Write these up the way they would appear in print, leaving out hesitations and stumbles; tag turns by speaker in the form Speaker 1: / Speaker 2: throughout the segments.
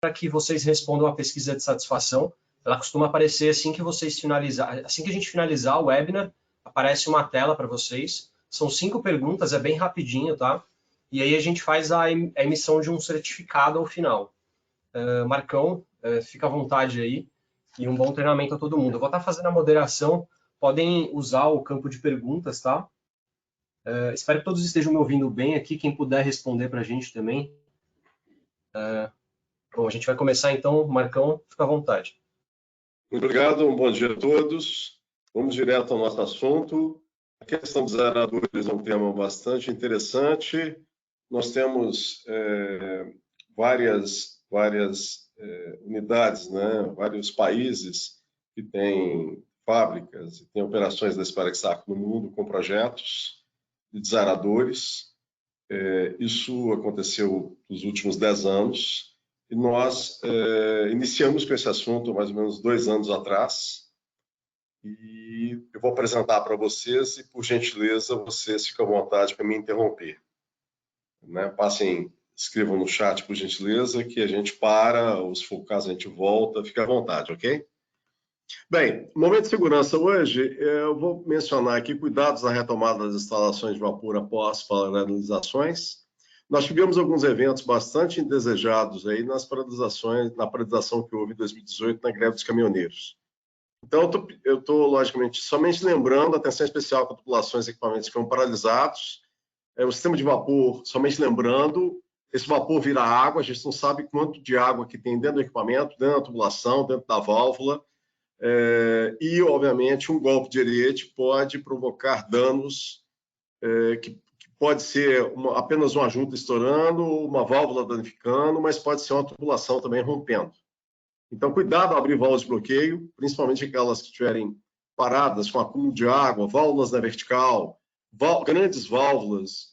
Speaker 1: para que vocês respondam a pesquisa de satisfação. Ela costuma aparecer assim que assim que a gente finalizar o webinar, aparece uma tela para vocês. São 5 perguntas, é bem rapidinho, tá? E aí a gente faz a emissão de um certificado ao final. Marcão, fica à vontade aí. E um bom treinamento a todo mundo. Eu vou estar fazendo a moderação. Podem usar o campo de perguntas, tá? Espero que todos estejam me ouvindo bem aqui. Quem puder responder para a gente também. Bom, a gente vai começar então. Marcão, fica à vontade.
Speaker 2: Muito obrigado, um bom dia a todos. Vamos direto ao nosso assunto. A questão dos aeradores é um tema bastante interessante. Nós temos várias unidades, né? Vários países que têm fábricas e têm operações da Sparax-Sarco no mundo com projetos de desaeradores. Isso aconteceu nos últimos 10 anos. E nós iniciamos com esse assunto mais ou menos 2 anos atrás. E eu vou apresentar para vocês e, por gentileza, vocês ficam à vontade para me interromper. Né? Escrevam no chat, por gentileza, que a gente para, ou se for o caso, a gente volta. Fica à vontade, ok? Bem, no momento de segurança hoje, eu vou mencionar aqui cuidados na retomada das instalações de vapor após paralisações. Nós tivemos alguns eventos bastante indesejados aí na paralisação que houve em 2018 na greve dos caminhoneiros. Então, eu estou, logicamente, somente lembrando, atenção especial com tubulações e equipamentos que foram paralisados, o sistema de vapor, somente lembrando, esse vapor vira água, a gente não sabe quanto de água que tem dentro do equipamento, dentro da tubulação, dentro da válvula, e, obviamente, um golpe de ariete pode provocar danos que pode ser apenas uma junta estourando, uma válvula danificando, mas pode ser uma tubulação também rompendo. Então, cuidado ao abrir válvulas de bloqueio, principalmente aquelas que estiverem paradas com acúmulo de água, válvulas na vertical, grandes válvulas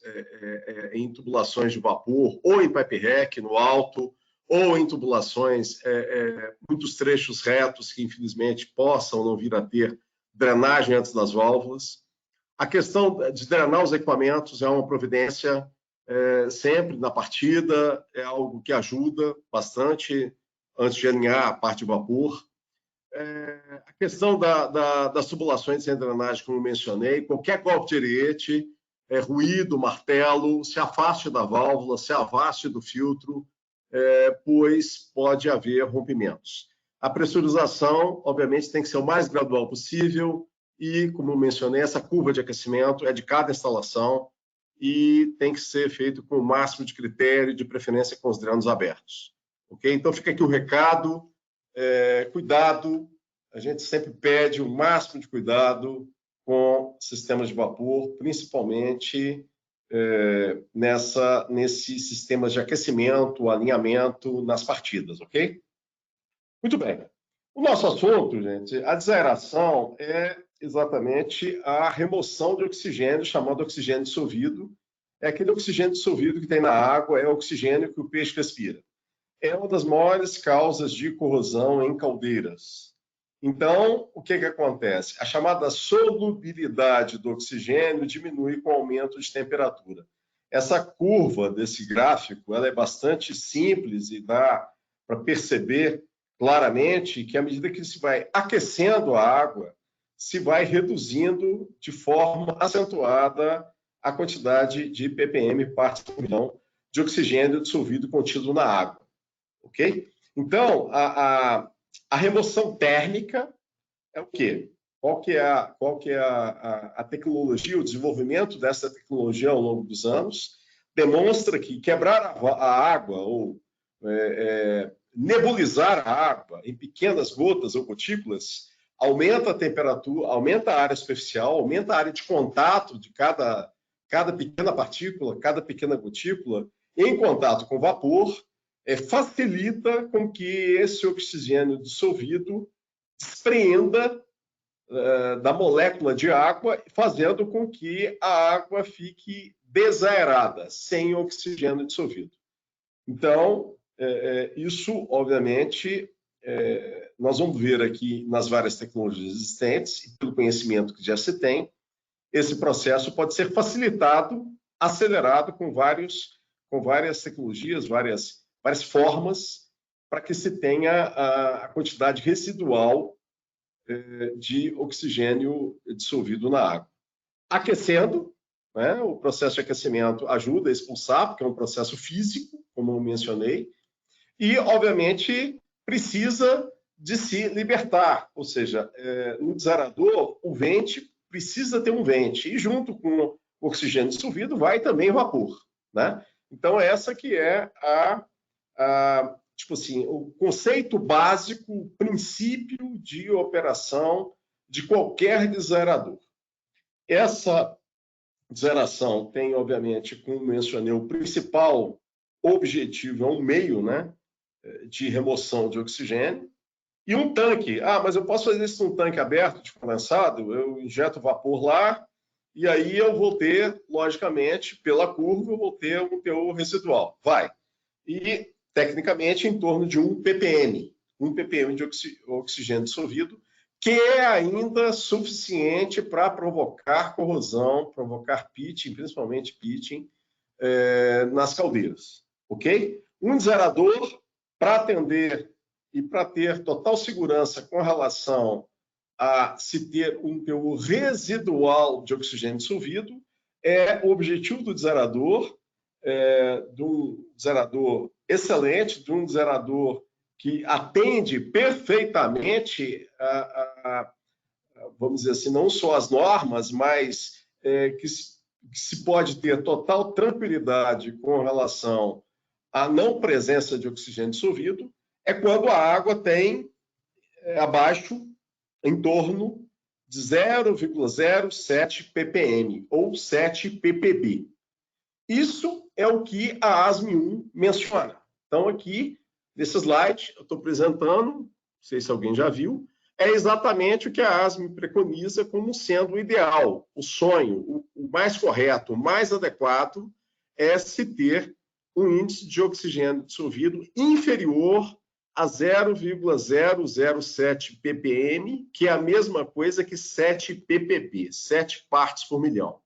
Speaker 2: em tubulações de vapor, ou em pipe rack no alto, ou em tubulações, muitos trechos retos que, infelizmente, possam não vir a ter drenagem antes das válvulas. A questão de drenar os equipamentos é uma providência sempre na partida, é algo que ajuda bastante antes de alinhar a parte de vapor. A questão das tubulações sem drenagem, como mencionei, qualquer golpe de ariete, ruído, martelo, se afaste da válvula, se afaste do filtro, pois pode haver rompimentos. A pressurização, obviamente, tem que ser o mais gradual possível e, como mencionei, essa curva de aquecimento é de cada instalação e tem que ser feito com o máximo de critério, de preferência com os drenos abertos. Ok? Então, fica aqui o recado, cuidado, a gente sempre pede o máximo de cuidado com sistemas de vapor, principalmente nesses sistemas de aquecimento, alinhamento nas partidas, ok? Muito bem. O nosso assunto, gente, a desaeração é exatamente a remoção de oxigênio, chamado oxigênio dissolvido. É aquele oxigênio dissolvido que tem na água, é o oxigênio que o peixe respira. É uma das maiores causas de corrosão em caldeiras. Então, o que acontece? A chamada solubilidade do oxigênio diminui com o aumento de temperatura. Essa curva desse gráfico ela é bastante simples e dá para perceber claramente que, à medida que se vai aquecendo a água, se vai reduzindo de forma acentuada a quantidade de ppm, partes por milhão, de oxigênio dissolvido contido na água. Ok? Então, a remoção térmica é o quê? Qual que é a tecnologia, o desenvolvimento dessa tecnologia ao longo dos anos? Demonstra que quebrar a água ou nebulizar a água em pequenas gotas ou gotículas aumenta a temperatura, aumenta a área superficial, aumenta a área de contato de cada pequena partícula, cada pequena gotícula em contato com o vapor, facilita com que esse oxigênio dissolvido despreenda da molécula de água, fazendo com que a água fique desaerada, sem oxigênio dissolvido. Então, isso, obviamente, nós vamos ver aqui nas várias tecnologias existentes, e pelo conhecimento que já se tem, esse processo pode ser facilitado, acelerado com várias tecnologias, várias formas para que se tenha a quantidade residual de oxigênio dissolvido na água. Aquecendo, né, o processo de aquecimento ajuda a expulsar, porque é um processo físico, como eu mencionei, e, obviamente, precisa de se libertar, ou seja, no desaerador, o vente precisa ter um vente, e junto com o oxigênio dissolvido vai também vapor, né? Então, essa que é tipo assim, o conceito básico, o princípio de operação de qualquer desaerador. Essa deseração tem, obviamente, como mencionei, o principal objetivo é um meio, né, de remoção de oxigênio, e um tanque. Ah, mas eu posso fazer isso num tanque aberto de condensado? Eu injeto vapor lá, e aí eu vou ter, logicamente, pela curva, eu vou ter um teor residual. Vai. E, tecnicamente, em torno de 1 ppm. 1 ppm de oxigênio dissolvido, que é ainda suficiente para provocar corrosão, provocar pitching, principalmente pitching, nas caldeiras. Ok? Um desaerador, para atender e para ter total segurança com relação a se ter um teor residual de oxigênio dissolvido, o objetivo do desaerador, de um desaerador excelente, de um desaerador que atende perfeitamente vamos dizer assim, não só as normas, mas que se pode ter total tranquilidade com relação à não presença de oxigênio dissolvido, é quando a água tem abaixo, em torno de 0,07 ppm, ou 7 ppb. Isso é o que a ASME1 menciona. Então, aqui, nesse slide, eu estou apresentando, não sei se alguém já viu, é exatamente o que a ASME preconiza como sendo o ideal, o sonho, o mais correto, o mais adequado, é se ter um índice de oxigênio dissolvido inferior a 0,007 ppm, que é a mesma coisa que 7 ppb, 7 partes por milhão.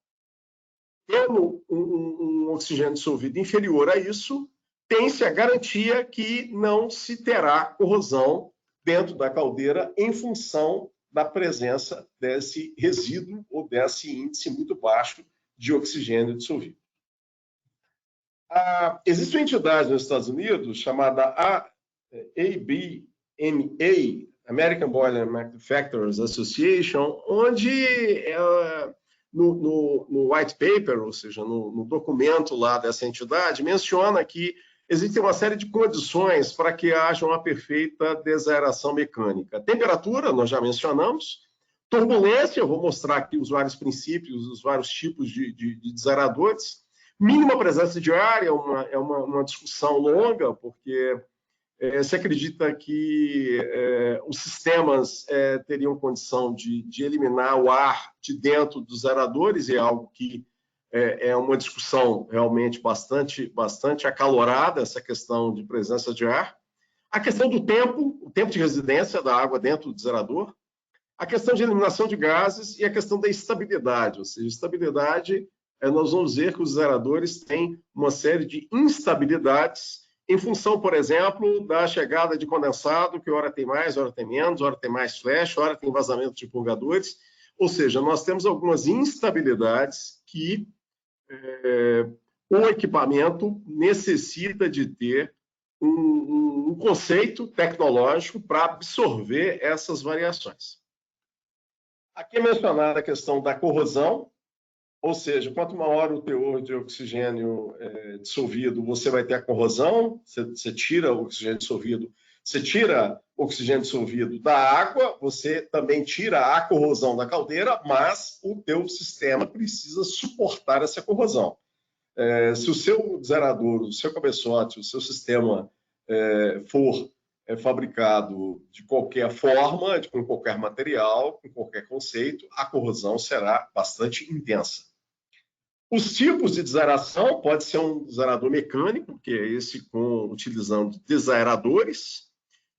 Speaker 2: Tendo um oxigênio dissolvido inferior a isso, tem-se a garantia que não se terá corrosão dentro da caldeira em função da presença desse resíduo ou desse índice muito baixo de oxigênio dissolvido. Existe uma entidade nos Estados Unidos chamada ABMA, American Boiler Manufacturers Association, onde no white paper, ou seja, no documento lá dessa entidade, menciona que existe uma série de condições para que haja uma perfeita desaeração mecânica. Temperatura, nós já mencionamos. Turbulência, eu vou mostrar aqui os vários princípios, os vários tipos de desaeradores. Mínima presença de ar é uma discussão longa, porque se acredita que os sistemas teriam condição de eliminar o ar de dentro dos aeradores, e é algo que é uma discussão realmente bastante acalorada, essa questão de presença de ar. A questão do tempo, o tempo de residência da água dentro do desaerador, a questão de eliminação de gases e a questão da estabilidade, ou seja, estabilidade, nós vamos ver que os desaeradores têm uma série de instabilidades em função, por exemplo, da chegada de condensado, que hora tem mais, hora tem menos, hora tem mais flash, hora tem vazamento de purgadores, ou seja, nós temos algumas instabilidades que o equipamento necessita de ter um conceito tecnológico para absorver essas variações. Aqui é mencionada a questão da corrosão, ou seja, quanto maior o teor de oxigênio dissolvido, você vai ter a corrosão, você tira o oxigênio dissolvido, você tira o oxigênio dissolvido da água, você também tira a corrosão da caldeira, mas o teu sistema precisa suportar essa corrosão. Se o seu desaerador, o seu cabeçote, o seu sistema for fabricado de qualquer forma, com qualquer material, com qualquer conceito, a corrosão será bastante intensa. Os tipos de desaeração pode ser um desaerador mecânico, que é esse utilizando desaeradores,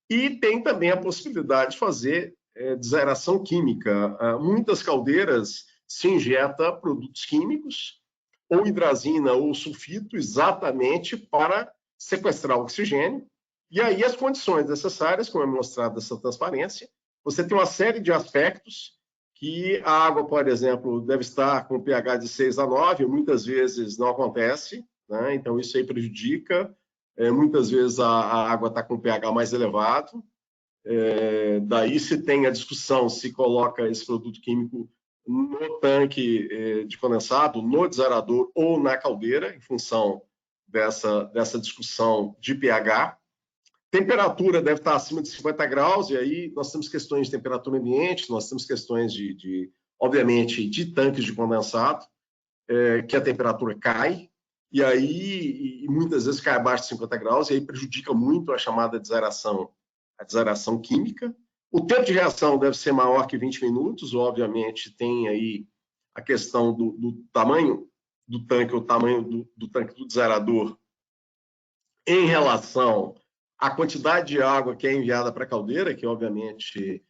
Speaker 2: e tem também a possibilidade de fazer desaeração química. Muitas caldeiras se injeta produtos químicos, ou hidrazina ou sulfito, exatamente para sequestrar oxigênio E aí as condições necessárias, como é mostrado nessa transparência, você tem uma série de aspectos que a água, por exemplo, deve estar com pH de 6 a 9, muitas vezes não acontece, né? Então isso aí prejudica. Muitas vezes a água está com pH mais elevado. Daí se tem a discussão se coloca esse produto químico no tanque de condensado, no desaerador ou na caldeira, em função dessa discussão de pH. Temperatura deve estar acima de 50 graus, e aí nós temos questões de temperatura ambiente, nós temos questões obviamente, de tanques de condensado, que a temperatura cai, e aí muitas vezes cai abaixo de 50 graus, e aí prejudica muito a chamada desaeração, a desaeração química. O tempo de reação deve ser maior que 20 minutos, obviamente tem aí a questão do tamanho do tanque, o tamanho do tanque do desaerador em relação à quantidade de água que é enviada para a caldeira, que obviamente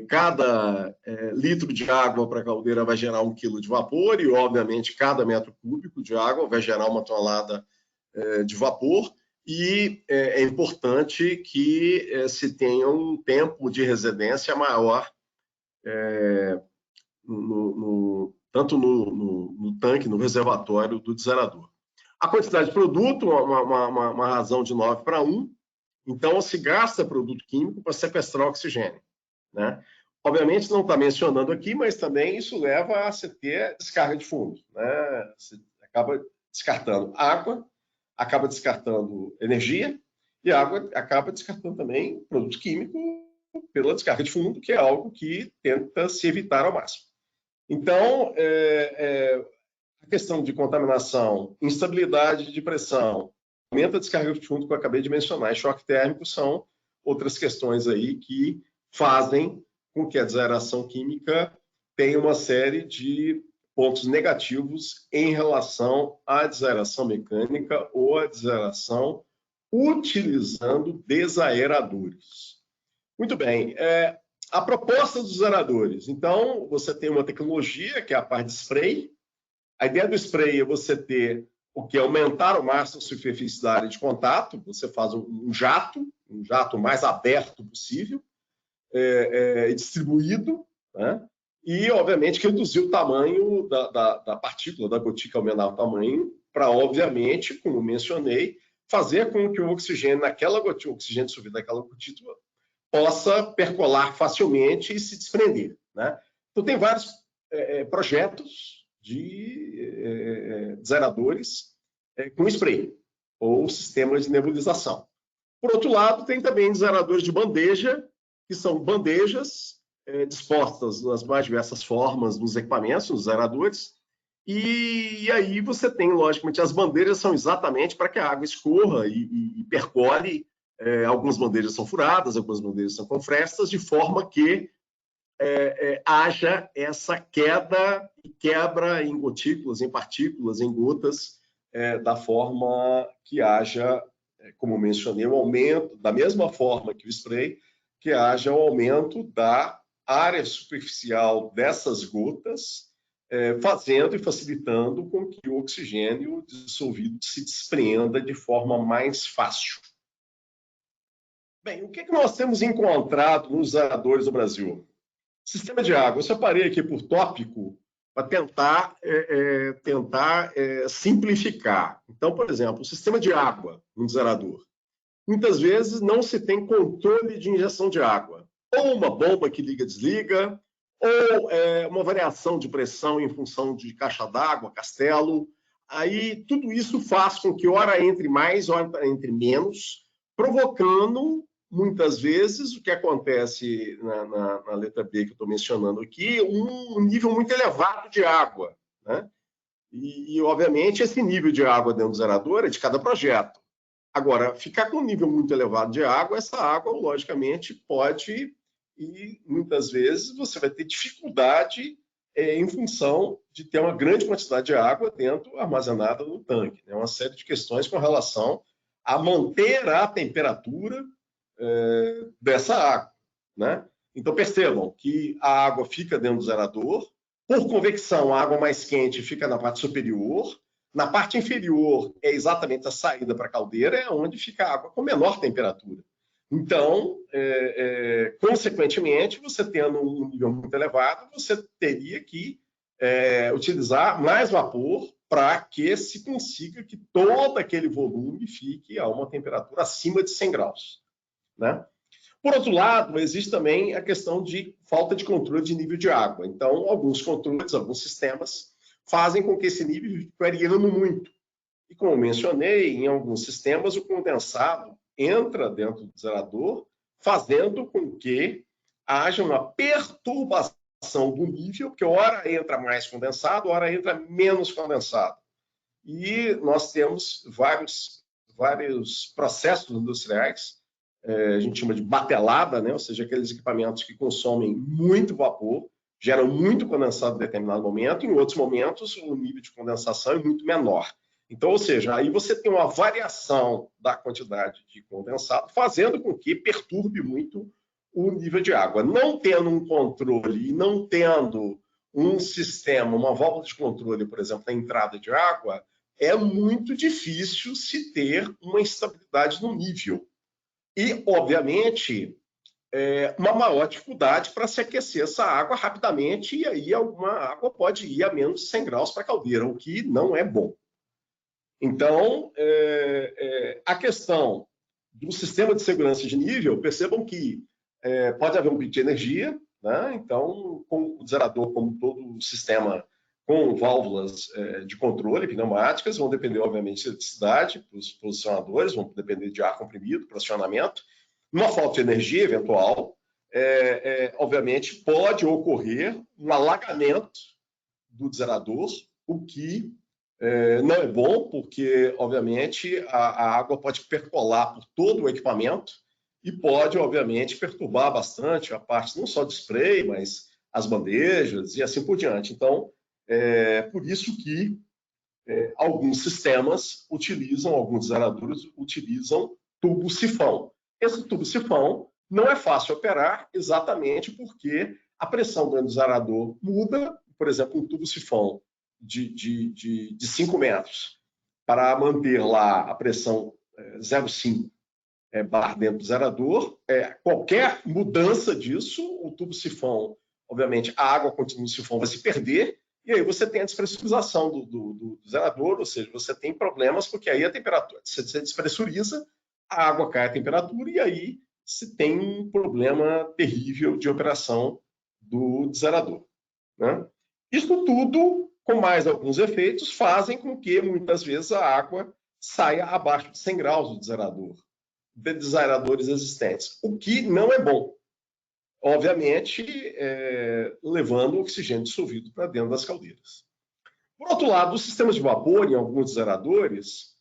Speaker 2: cada litro de água para a caldeira vai gerar 1 quilo de vapor e obviamente cada metro cúbico de água vai gerar uma tonelada de vapor, e é importante que se tenha um tempo de residência maior tanto no tanque, no reservatório do desaerador. A quantidade de produto, uma razão de 9 para 1, então se gasta produto químico para sequestrar oxigênio, né? Obviamente não está mencionando aqui, mas também isso leva a se ter descarga de fundo, né? Você acaba descartando água, acaba descartando energia, e a água acaba descartando também produto químico pela descarga de fundo, que é algo que tenta se evitar ao máximo. Então, a questão de contaminação, instabilidade de pressão, aumento da descarga de fundo que eu acabei de mencionar, e choque térmico são outras questões aí que fazem com que a desaeração química tenha uma série de pontos negativos em relação à desaeração mecânica ou à desaeração utilizando desaeradores. Muito bem. A proposta dos desaeradores. Então, você tem uma tecnologia, que é a parte de spray. A ideia do spray é você ter o que? Aumentar ao máximo a superfície da área de contato. Você faz um jato mais aberto possível, distribuído, né? E, obviamente, que reduzir o tamanho da partícula, da gotícula, aumentar o tamanho, para, obviamente, como mencionei, fazer com que o oxigênio naquela gotícula, o oxigênio dissolvido naquela gotícula, possa percolar facilmente e se desprender, né? Então, tem vários projetos de desaeradores com spray ou sistemas de nebulização. Por outro lado, tem também desaeradores de bandeja, que são bandejas dispostas nas mais diversas formas nos equipamentos, nos desaeradores, e aí você tem, logicamente, as bandejas são exatamente para que a água escorra e percole. Algumas bandejas são furadas, algumas bandejas são com frestas, de forma que haja essa queda e quebra em gotículas, em partículas, em gotas, da forma que haja, como mencionei, o aumento, da mesma forma que o spray, que haja o aumento da área superficial dessas gotas, fazendo e facilitando com que o oxigênio dissolvido se despreenda de forma mais fácil. Bem, o que nós temos encontrado nos desaeradores do Brasil? Sistema de água. Eu separei aqui por tópico para tentar simplificar. Então, por exemplo, o sistema de água no desaerador. Muitas vezes não se tem controle de injeção de água. Ou uma bomba que liga e desliga, ou uma variação de pressão em função de caixa d'água, castelo. Aí tudo isso faz com que ora entre mais, ora entre menos, provocando muitas vezes o que acontece na letra B que eu estou mencionando aqui, um nível muito elevado de água, né? E, obviamente, esse nível de água dentro do desaerador é de cada projeto. Agora, ficar com um nível muito elevado de água, essa água, logicamente, pode, e muitas vezes você vai ter dificuldade em função de ter uma grande quantidade de água dentro, armazenada no tanque. É uma série de questões com relação a manter a temperatura dessa água, né? Então, percebam que a água fica dentro do desaerador. Por convecção, a água mais quente fica na parte superior. Na parte inferior é exatamente a saída para a caldeira, é onde fica a água com menor temperatura. Então, consequentemente, você tendo um nível muito elevado, você teria que utilizar mais vapor para que se consiga que todo aquele volume fique a uma temperatura acima de 100 graus, né? Por outro lado, existe também a questão de falta de controle de nível de água. Então, alguns controles, alguns sistemas fazem com que esse nível fique variando muito. E como eu mencionei, em alguns sistemas o condensado entra dentro do zerador, fazendo com que haja uma perturbação do nível, porque ora entra mais condensado, ora entra menos condensado. E nós temos vários processos industriais, a gente chama de batelada, né? Ou seja, aqueles equipamentos que consomem muito vapor, geram muito condensado em determinado momento, em outros momentos o nível de condensação é muito menor. Então, ou seja, aí você tem uma variação da quantidade de condensado, fazendo com que perturbe muito o nível de água. Não tendo um controle e não tendo um sistema, uma válvula de controle, por exemplo, na entrada de água, é muito difícil se ter uma estabilidade no nível. E, obviamente, uma maior dificuldade para se aquecer essa água rapidamente, e aí alguma água pode ir a menos de 100 graus para a caldeira, o que não é bom. Então, a questão do sistema de segurança de nível, percebam que pode haver um pico de energia, né? Então, com o zerador, como todo o sistema com válvulas de controle pneumáticas, vão depender, obviamente, de eletricidade para os posicionadores, vão depender de ar comprimido para acionamento. Uma falta de energia eventual, obviamente, pode ocorrer um alagamento do zerador, o que não é bom, porque, obviamente, a água pode percolar por todo o equipamento e pode, obviamente, perturbar bastante a parte não só de spray, mas as bandejas e assim por diante. Então, por isso que alguns sistemas utilizam, alguns zeradores utilizam tubo-sifão. Esse tubo-sifão não é fácil de operar exatamente porque a pressão dentro do zerador muda. Por exemplo, um tubo-sifão de 5 metros para manter lá a pressão 0,5 bar dentro do zerador, qualquer mudança disso, o tubo-sifão, obviamente, a água continua no sifão, vai se perder, e aí você tem a despressurização do zerador, ou seja, você tem problemas, porque aí a temperatura, você despressuriza, a água cai a temperatura, e aí se tem um problema terrível de operação do zerador, né? Isso tudo, com mais alguns efeitos, fazem com que, muitas vezes, a água saia abaixo de 100 graus do zerador, dos zeradores existentes, o que não é bom. Obviamente, levando o oxigênio dissolvido para dentro das caldeiras. Por outro lado, os sistemas de vapor, em alguns zeradores,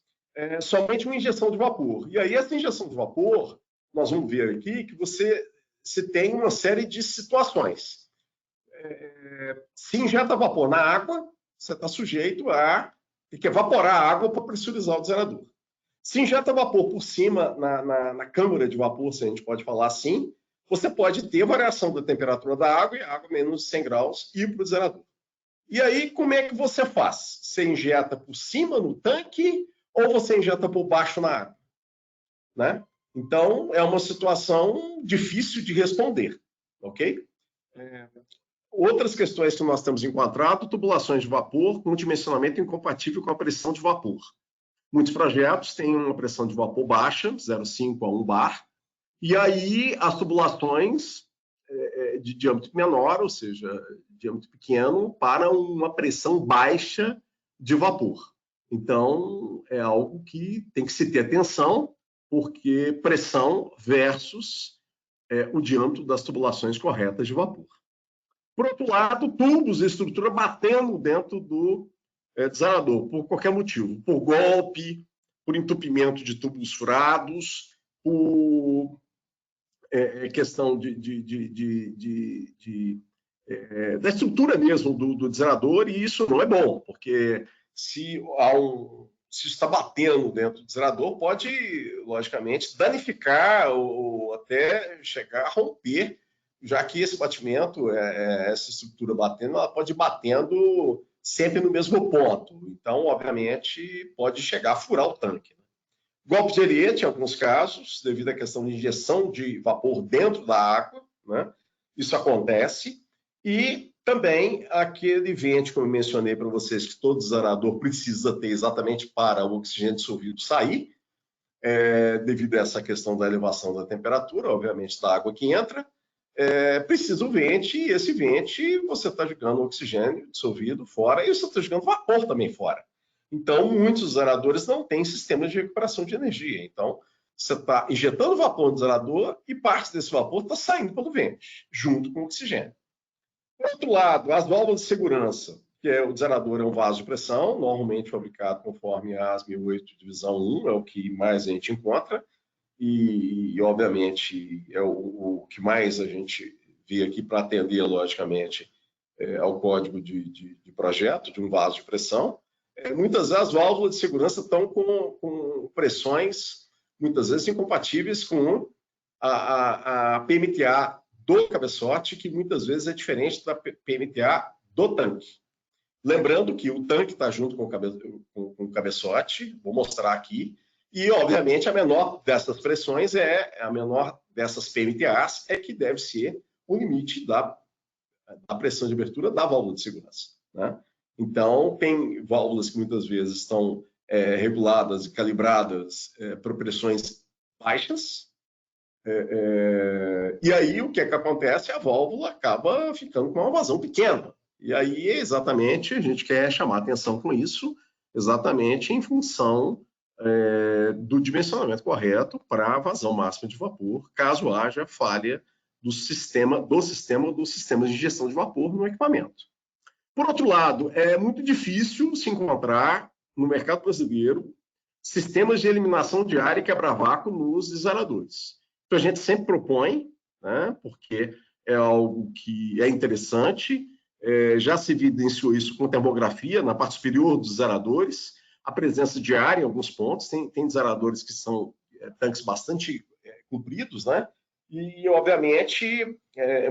Speaker 2: somente uma injeção de vapor. E aí, essa injeção de vapor, nós vamos ver aqui que se tem uma série de situações. Se injeta vapor na água, você está sujeito a ter que evaporar a água para pressurizar o zerador. Se injeta vapor por cima na câmara de vapor, se a gente pode falar assim, você pode ter variação da temperatura da água e a água menos de 100 graus ir para o zerador. E aí, como é que você faz? Você injeta por cima no tanque ou você injeta por baixo na água? Né? Então, é uma situação difícil de responder, ok? Outras questões que nós temos encontrado, tubulações de vapor com dimensionamento incompatível com a pressão de vapor. Muitos projetos têm uma pressão de vapor baixa, 0,5 a 1 bar, e aí as tubulações de diâmetro menor, ou seja, diâmetro pequeno, para uma pressão baixa de vapor. Então, é algo que tem que se ter atenção, porque pressão versus o diâmetro das tubulações corretas de vapor. Por outro lado, tubos e estrutura batendo dentro do zerador, por qualquer motivo. Por golpe, por entupimento de tubos furados, por questão da estrutura mesmo do zerador, e isso não é bom, porque se está batendo dentro do zerador, pode, logicamente, danificar ou até chegar a romper, já que esse batimento, essa estrutura batendo, ela pode ir batendo sempre no mesmo ponto. Então, obviamente, pode chegar a furar o tanque. Golpe de Ariete, em alguns casos, devido à questão de injeção de vapor dentro da água, né? Isso acontece. E também aquele vento, como eu mencionei para vocês, que todo desaerador precisa ter exatamente para o oxigênio dissolvido sair, devido a essa questão da elevação da temperatura, obviamente, da água que entra, precisa o vente, e esse vente você está jogando oxigênio dissolvido fora, e você está jogando vapor também fora. Então, muitos zeradores não têm sistemas de recuperação de energia. Então, você está injetando vapor no zerador e parte desse vapor está saindo pelo vente, junto com o oxigênio. Por outro lado, as válvulas de segurança, que o zerador é um vaso de pressão, normalmente fabricado conforme a AS 1008 divisão 1, é o que mais a gente encontra, e obviamente, é o que mais a gente vê aqui para atender, logicamente, ao código de projeto de um vaso de pressão. Muitas vezes as válvulas de segurança estão com pressões, muitas vezes incompatíveis com a PMTA do cabeçote, que muitas vezes é diferente da PMTA do tanque. Lembrando que o tanque está junto com o cabeçote, vou mostrar aqui, e, obviamente, a menor dessas pressões a menor dessas PMTAs é que deve ser o limite da pressão de abertura da válvula de segurança, né? Então, tem válvulas que muitas vezes estão reguladas e calibradas por pressões baixas, e aí o que acontece? A válvula acaba ficando com uma vazão pequena. E aí, exatamente, a gente quer chamar atenção com isso, exatamente em função do dimensionamento correto para a vazão máxima de vapor, caso haja falha do sistema de injeção de vapor no equipamento. Por outro lado, é muito difícil se encontrar no mercado brasileiro sistemas de eliminação de ar e quebra-vácuo nos desaeradores. Então, a gente sempre propõe, né, porque é algo que é interessante, já se evidenciou isso com termografia na parte superior dos desaeradores, a presença de ar em alguns pontos, tem desaeradores que são tanques bastante compridos, né? E, obviamente,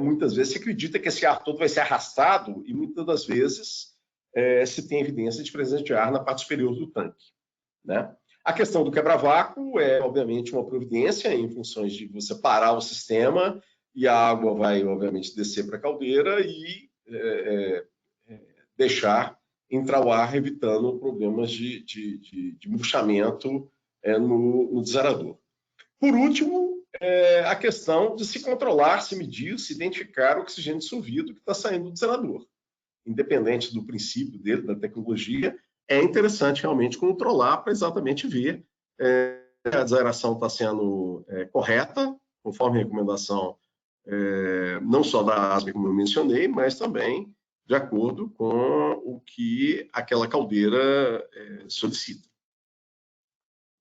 Speaker 2: muitas vezes se acredita que esse ar todo vai ser arrastado e muitas das vezes se tem evidência de presença de ar na parte superior do tanque, né? A questão do quebra-vácuo é, obviamente, uma providência em funções de você parar o sistema e a água vai, obviamente, descer para a caldeira e deixar entrar o ar, evitando problemas de murchamento no desaerador. Por último, a questão de se controlar, se medir, se identificar o oxigênio dissolvido que está saindo do desaerador. Independente do princípio dele, da tecnologia, é interessante realmente controlar para exatamente ver a desaeração está sendo correta, conforme a recomendação não só da ASME, como eu mencionei, mas também de acordo com o que aquela caldeira solicita.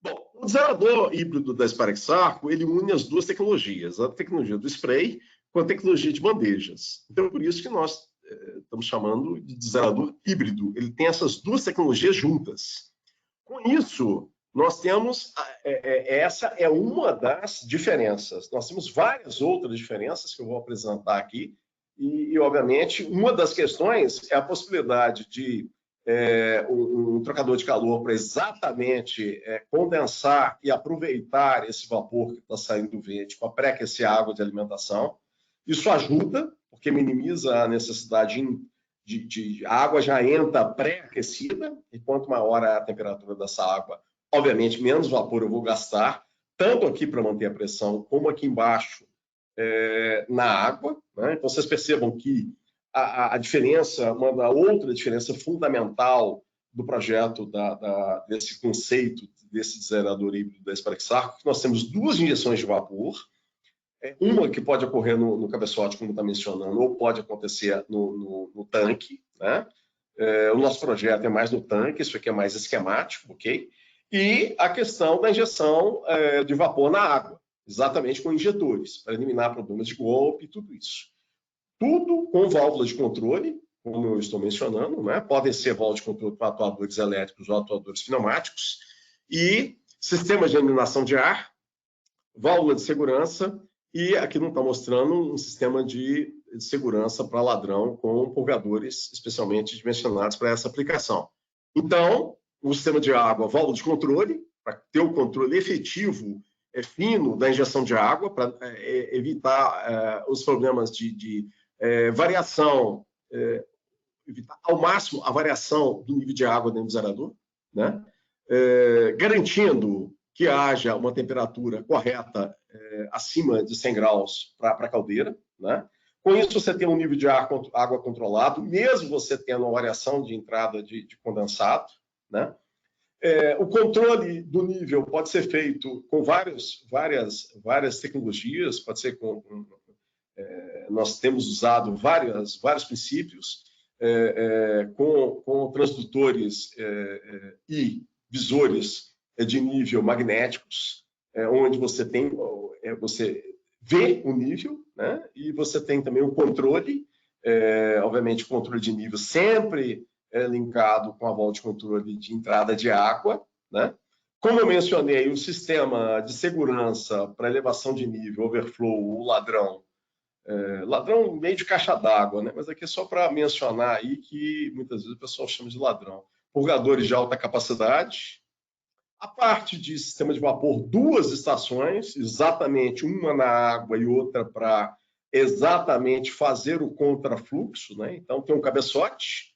Speaker 2: Bom, o desaerador híbrido da Sparexarco, ele une as duas tecnologias, a tecnologia do spray com a tecnologia de bandejas. Então, por isso que nós estamos chamando de desaerador híbrido. Ele tem essas duas tecnologias juntas. Com isso, nós temos, essa é uma das diferenças. Nós temos várias outras diferenças que eu vou apresentar aqui, e obviamente, uma das questões é a possibilidade de um trocador de calor para exatamente condensar e aproveitar esse vapor que está saindo do vente para pré-aquecer a água de alimentação. Isso ajuda, porque minimiza a necessidade de a água já entra pré-aquecida, e quanto maior a temperatura dessa água, obviamente, menos vapor eu vou gastar, tanto aqui para manter a pressão, como aqui embaixo na água, né? Então, vocês percebam que a diferença, uma outra diferença fundamental do projeto desse conceito, desse desaerador híbrido da Sparexarco, que nós temos duas injeções de vapor, uma que pode ocorrer no cabeçote, como está mencionando, ou pode acontecer no tanque, né? O nosso projeto é mais no tanque, isso aqui é mais esquemático, ok? E a questão da injeção de vapor na água, exatamente com injetores, para eliminar problemas de golpe e tudo isso. Tudo com válvulas de controle, como eu estou mencionando, né? Podem ser válvulas de controle para atuadores elétricos ou atuadores pneumáticos, e sistemas de eliminação de ar, válvula de segurança, e aqui não está mostrando um sistema de segurança para ladrão com purgadores especialmente dimensionados para essa aplicação. Então, o sistema de água, válvula de controle, ter o controle efetivo, fino da injeção de água, para evitar os problemas de variação, evitar ao máximo a variação do nível de água dentro do zerador, né? Garantindo que haja uma temperatura correta acima de 100 graus para a caldeira, né? Com isso, você tem um nível de água controlado, mesmo você tendo uma variação de entrada de condensado, né? O controle do nível pode ser feito com várias tecnologias, pode ser nós temos usado vários princípios, com transdutores e visores de nível magnéticos, onde você vê o nível, né? E você tem também o controle, obviamente o controle de nível sempre linkado com a válvula de controle de entrada de água, né? Como eu mencionei, o sistema de segurança para elevação de nível, overflow, o ladrão meio de caixa d'água, né? Mas aqui é só para mencionar aí que muitas vezes o pessoal chama de ladrão. Purgadores de alta capacidade. A parte de sistema de vapor, 2 estações, exatamente uma na água e outra para exatamente fazer o contrafluxo, né? Então tem um cabeçote.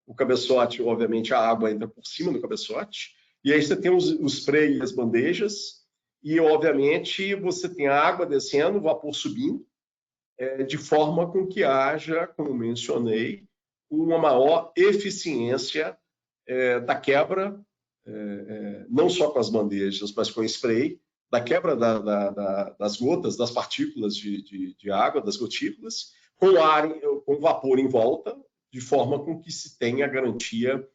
Speaker 2: O cabeçote, obviamente, a água entra por cima do cabeçote. E aí você tem os spray e as bandejas. E, obviamente, você tem a água descendo, o vapor subindo, de forma com que haja, como mencionei, uma maior eficiência da quebra, não só com as bandejas, mas com o spray, da quebra das gotas, das partículas de água, das gotículas, com vapor em volta, de forma com que se tenha a garantia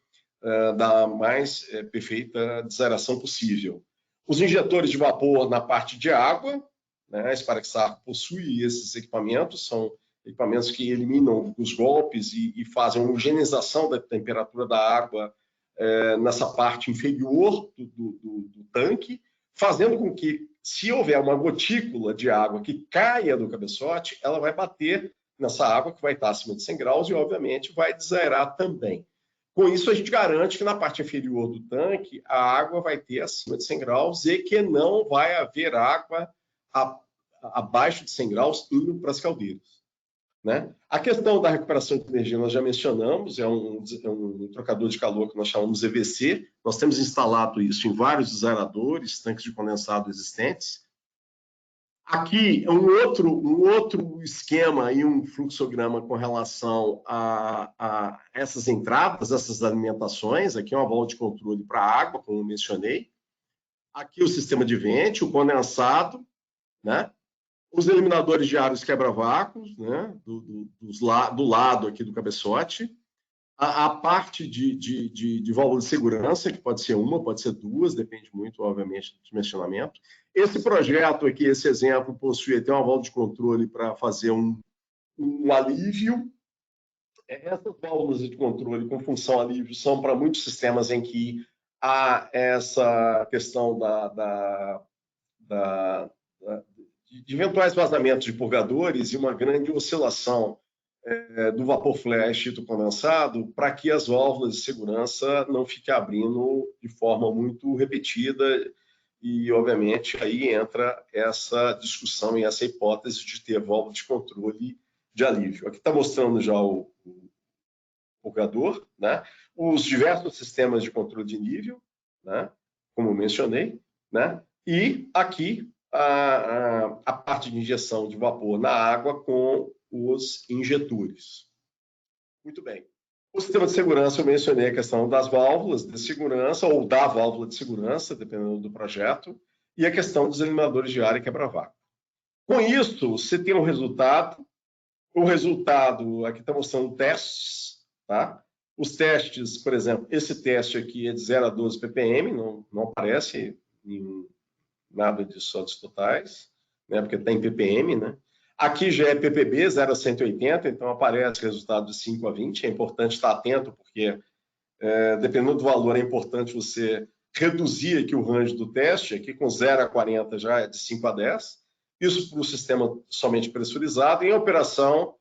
Speaker 2: da mais perfeita deseração possível. Os injetores de vapor na parte de água, né, a Sparexar possui esses equipamentos, são equipamentos que eliminam os golpes e fazem uma higienização da temperatura da água nessa parte inferior do tanque, fazendo com que, se houver uma gotícula de água que caia do cabeçote, ela vai bater nessa água que vai estar acima de 100 graus e, obviamente, vai desaerar também. Com isso, a gente garante que na parte inferior do tanque, a água vai ter acima de 100 graus e que não vai haver água abaixo de 100 graus indo para as caldeiras, né? A questão da recuperação de energia nós já mencionamos, é um trocador de calor que nós chamamos EVC. Nós temos instalado isso em vários desaeradores, tanques de condensado existentes. Aqui, um outro esquema e um fluxograma com relação a essas entradas, essas alimentações. Aqui é uma válvula de controle para água, como eu mencionei. Aqui o sistema de vente, o condensado, né? Os eliminadores de ar, os quebra-vácuos, né? do lado aqui do cabeçote. A parte de válvula de segurança, que pode ser uma, pode ser 2, depende muito, obviamente, do dimensionamento. Esse projeto aqui, esse exemplo, possui até uma válvula de controle para fazer um alívio. Essas válvulas de controle com função alívio são para muitos sistemas em que há essa questão de eventuais vazamentos de purgadores e uma grande oscilação do vapor flash e do condensado, para que as válvulas de segurança não fiquem abrindo de forma muito repetida. E, obviamente, aí entra essa discussão e essa hipótese de ter válvula de controle de alívio. Aqui está mostrando já o purgador, né? Os diversos sistemas de controle de nível, né? Como eu mencionei, né? E aqui a parte de injeção de vapor na água com os injetores. Muito bem. O sistema de segurança, eu mencionei a questão das válvulas de segurança, ou da válvula de segurança, dependendo do projeto, e a questão dos eliminadores de ar e quebra-vácuo. Com isso, você tem um resultado. O resultado, aqui está mostrando testes, tá? Os testes, por exemplo, esse teste aqui é de 0 a 12 ppm, não aparece nada de sólidos totais, né? Porque está em ppm, né? Aqui já é ppb, 0 a 180, então aparece resultado de 5 a 20. É importante estar atento, porque dependendo do valor, é importante você reduzir aqui o range do teste. Aqui com 0 a 40 já é de 5 a 10. Isso para o sistema somente pressurizado. Em operação,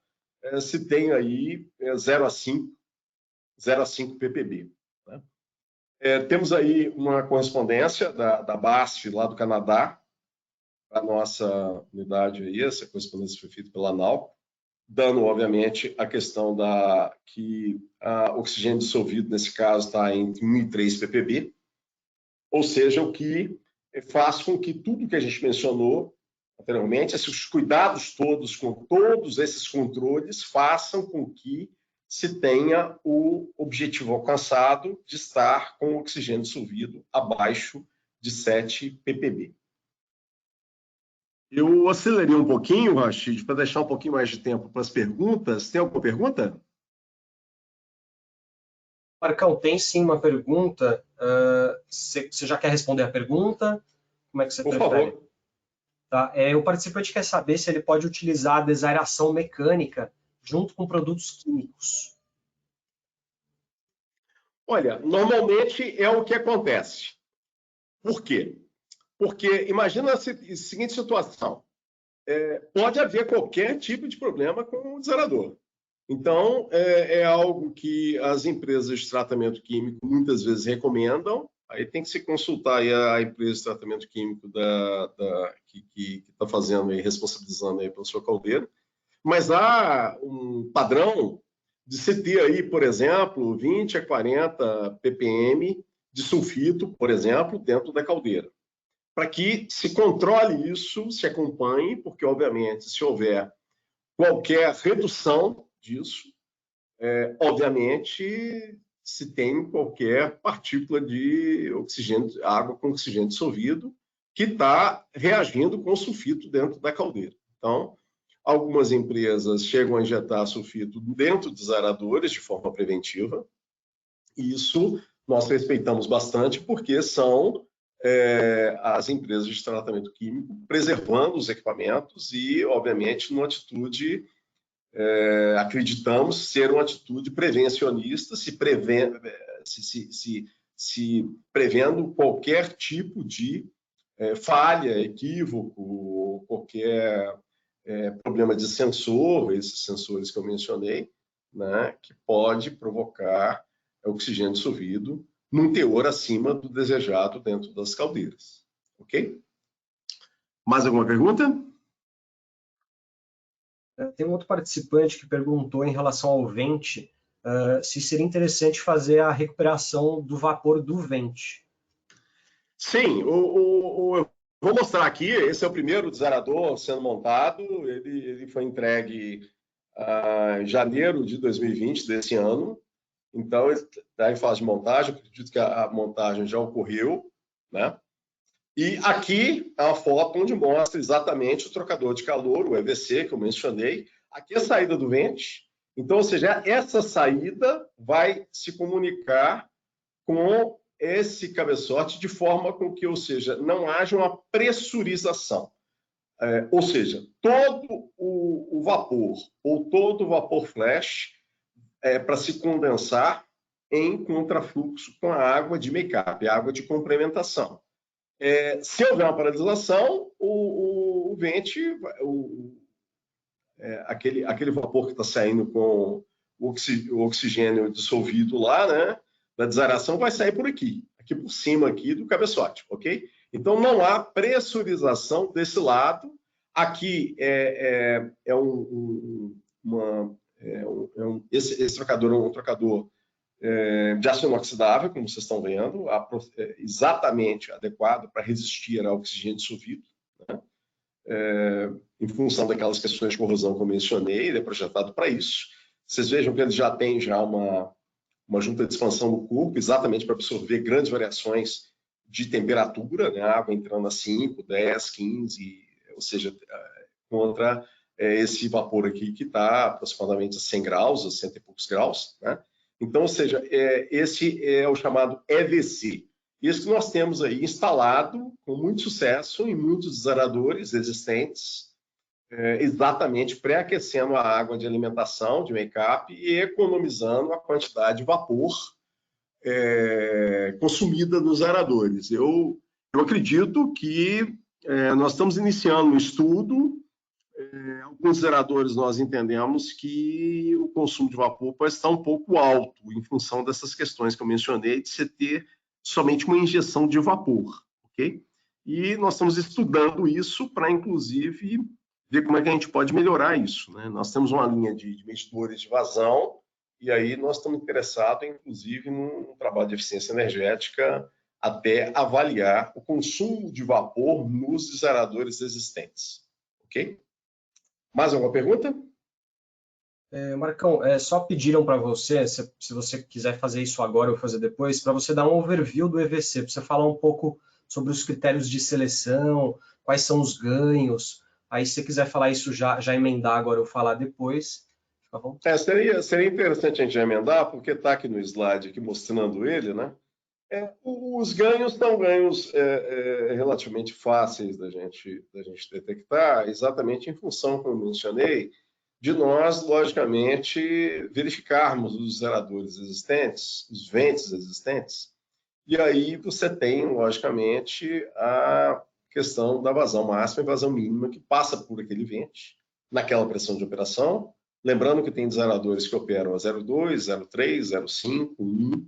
Speaker 2: se tem aí 0 a 5 ppb. Né? Temos aí uma correspondência da BASF, lá do Canadá, para a nossa unidade aí. Essa correspondência foi feita pela ANALCO, dando, obviamente, a questão que o oxigênio dissolvido, nesse caso, está entre 1 e 3 ppb, ou seja, o que faz com que tudo que a gente mencionou anteriormente, esses cuidados todos com todos esses controles, façam com que se tenha o objetivo alcançado de estar com o oxigênio dissolvido abaixo de 7 ppb. Eu acelerei um pouquinho, Rachid, para deixar um pouquinho mais de tempo para as perguntas. Tem alguma pergunta?
Speaker 1: Marcão, tem sim uma pergunta. Você já quer responder a pergunta? Como é que você prefere?
Speaker 2: Por favor.
Speaker 1: Tá? O participante quer saber se ele pode utilizar a desaeração mecânica junto com produtos químicos.
Speaker 2: Olha, normalmente é o que acontece. Por quê? Porque imagina a seguinte situação. Pode haver qualquer tipo de problema com o desaerador. Então, é algo que as empresas de tratamento químico muitas vezes recomendam. Aí tem que se consultar aí a empresa de tratamento químico que está fazendo e responsabilizando aí pela sua caldeira. Mas há um padrão de se ter aí, por exemplo, 20 a 40 ppm de sulfito, por exemplo, dentro da caldeira. Para que se controle isso, se acompanhe, porque, obviamente, se houver qualquer redução disso, obviamente, se tem qualquer partícula de oxigênio, água com oxigênio dissolvido, que está reagindo com sulfito dentro da caldeira. Então, algumas empresas chegam a injetar sulfito dentro dos aeradores de forma preventiva, e isso nós respeitamos bastante, porque são as empresas de tratamento químico preservando os equipamentos e, obviamente, numa atitude, acreditamos ser uma atitude prevencionista, se prevendo qualquer tipo de falha, equívoco, qualquer problema de sensor, esses sensores que eu mencionei, né, que pode provocar oxigênio dissolvido num teor acima do desejado dentro das caldeiras. Ok? Mais alguma pergunta?
Speaker 1: Tem um outro participante que perguntou em relação ao vente, se seria interessante fazer a recuperação do vapor do vente.
Speaker 2: Sim, eu vou mostrar aqui, esse é o primeiro desaerador sendo montado, ele foi entregue em janeiro de 2020, desse ano. Então, está em fase de montagem, acredito que a montagem já ocorreu, né? E aqui é uma foto onde mostra exatamente o trocador de calor, o EVC, que eu mencionei. Aqui é a saída do vente. Então, ou seja, essa saída vai se comunicar com esse cabeçote de forma com que, ou seja, não haja uma pressurização. Ou seja, todo o vapor ou todo o vapor flash para se condensar em contrafluxo com a água de make-up, a água de complementação. Se houver uma paralisação, o vente, aquele vapor que está saindo com o oxigênio dissolvido lá, né, da desaeração, vai sair por aqui por cima aqui do cabeçote, ok? Então, não há pressurização desse lado. Aqui esse trocador é um trocador de aço inoxidável, como vocês estão vendo, exatamente adequado para resistir ao oxigênio dissolvido, né? Em função daquelas questões de corrosão que eu mencionei, ele é projetado para isso. Vocês vejam que ele já tem uma junta de expansão no corpo, exatamente para absorver grandes variações de temperatura, né? A água entrando a 5, 10, 15, ou seja, contra esse vapor aqui que está aproximadamente a 100 graus, a 100 e poucos graus, né? Então, ou seja, esse é o chamado EVC. Isso que nós temos aí instalado com muito sucesso em muitos desaeradores existentes, exatamente pré-aquecendo a água de alimentação, de make-up, e economizando a quantidade de vapor consumida nos aeradores. Eu acredito que nós estamos iniciando um estudo. Alguns geradores nós entendemos que o consumo de vapor pode estar um pouco alto em função dessas questões que eu mencionei, de se ter somente uma injeção de vapor, ok? E nós estamos estudando isso para, inclusive, ver como é que a gente pode melhorar isso, né? Nós temos uma linha de medidores de vazão e aí nós estamos interessados, inclusive, num trabalho de eficiência energética até avaliar o consumo de vapor nos desaeradores existentes, ok? Mais alguma pergunta?
Speaker 1: Marcão, só pediram para você, se você quiser fazer isso agora ou fazer depois, para você dar um overview do EVC, para você falar um pouco sobre os critérios de seleção, quais são os ganhos. Aí, se você quiser falar isso já emendar agora ou falar depois, fica bom?
Speaker 2: Seria interessante a gente emendar, porque está aqui no slide aqui mostrando ele, né? Os ganhos são ganhos relativamente fáceis da gente detectar, exatamente em função, como eu mencionei, de nós, logicamente, verificarmos os zeradores existentes, os ventes existentes, e aí você tem, logicamente, a questão da vazão máxima e vazão mínima que passa por aquele vente, naquela pressão de operação. Lembrando que tem desaeradores que operam a 0,2, 0,3, 0,5, 1,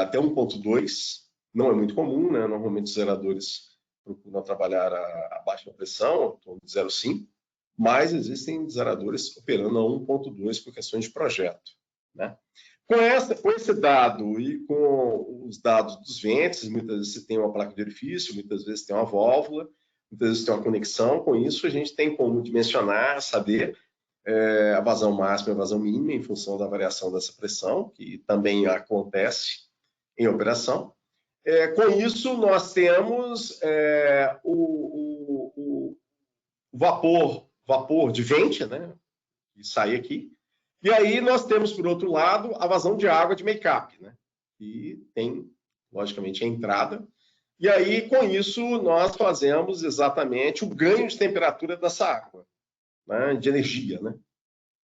Speaker 2: até 1,2. Não é muito comum, né? Normalmente os zeradores procuram trabalhar a baixa pressão, em torno de 0,5, mas existem zeradores operando a 1,2 por questões de projeto, né? Com esse dado e com os dados dos ventes, muitas vezes você tem uma placa de orifício, muitas vezes tem uma válvula, muitas vezes tem uma conexão. Com isso, a gente tem como dimensionar, saber a vazão máxima e a vazão mínima em função da variação dessa pressão, que também acontece em operação. Com isso, nós temos o vapor de vente, né, que sai aqui. E aí nós temos, por outro lado, a vazão de água de make-up, né, que tem, logicamente, a entrada. E aí, com isso, nós fazemos exatamente o ganho de temperatura dessa água, né, de energia, né?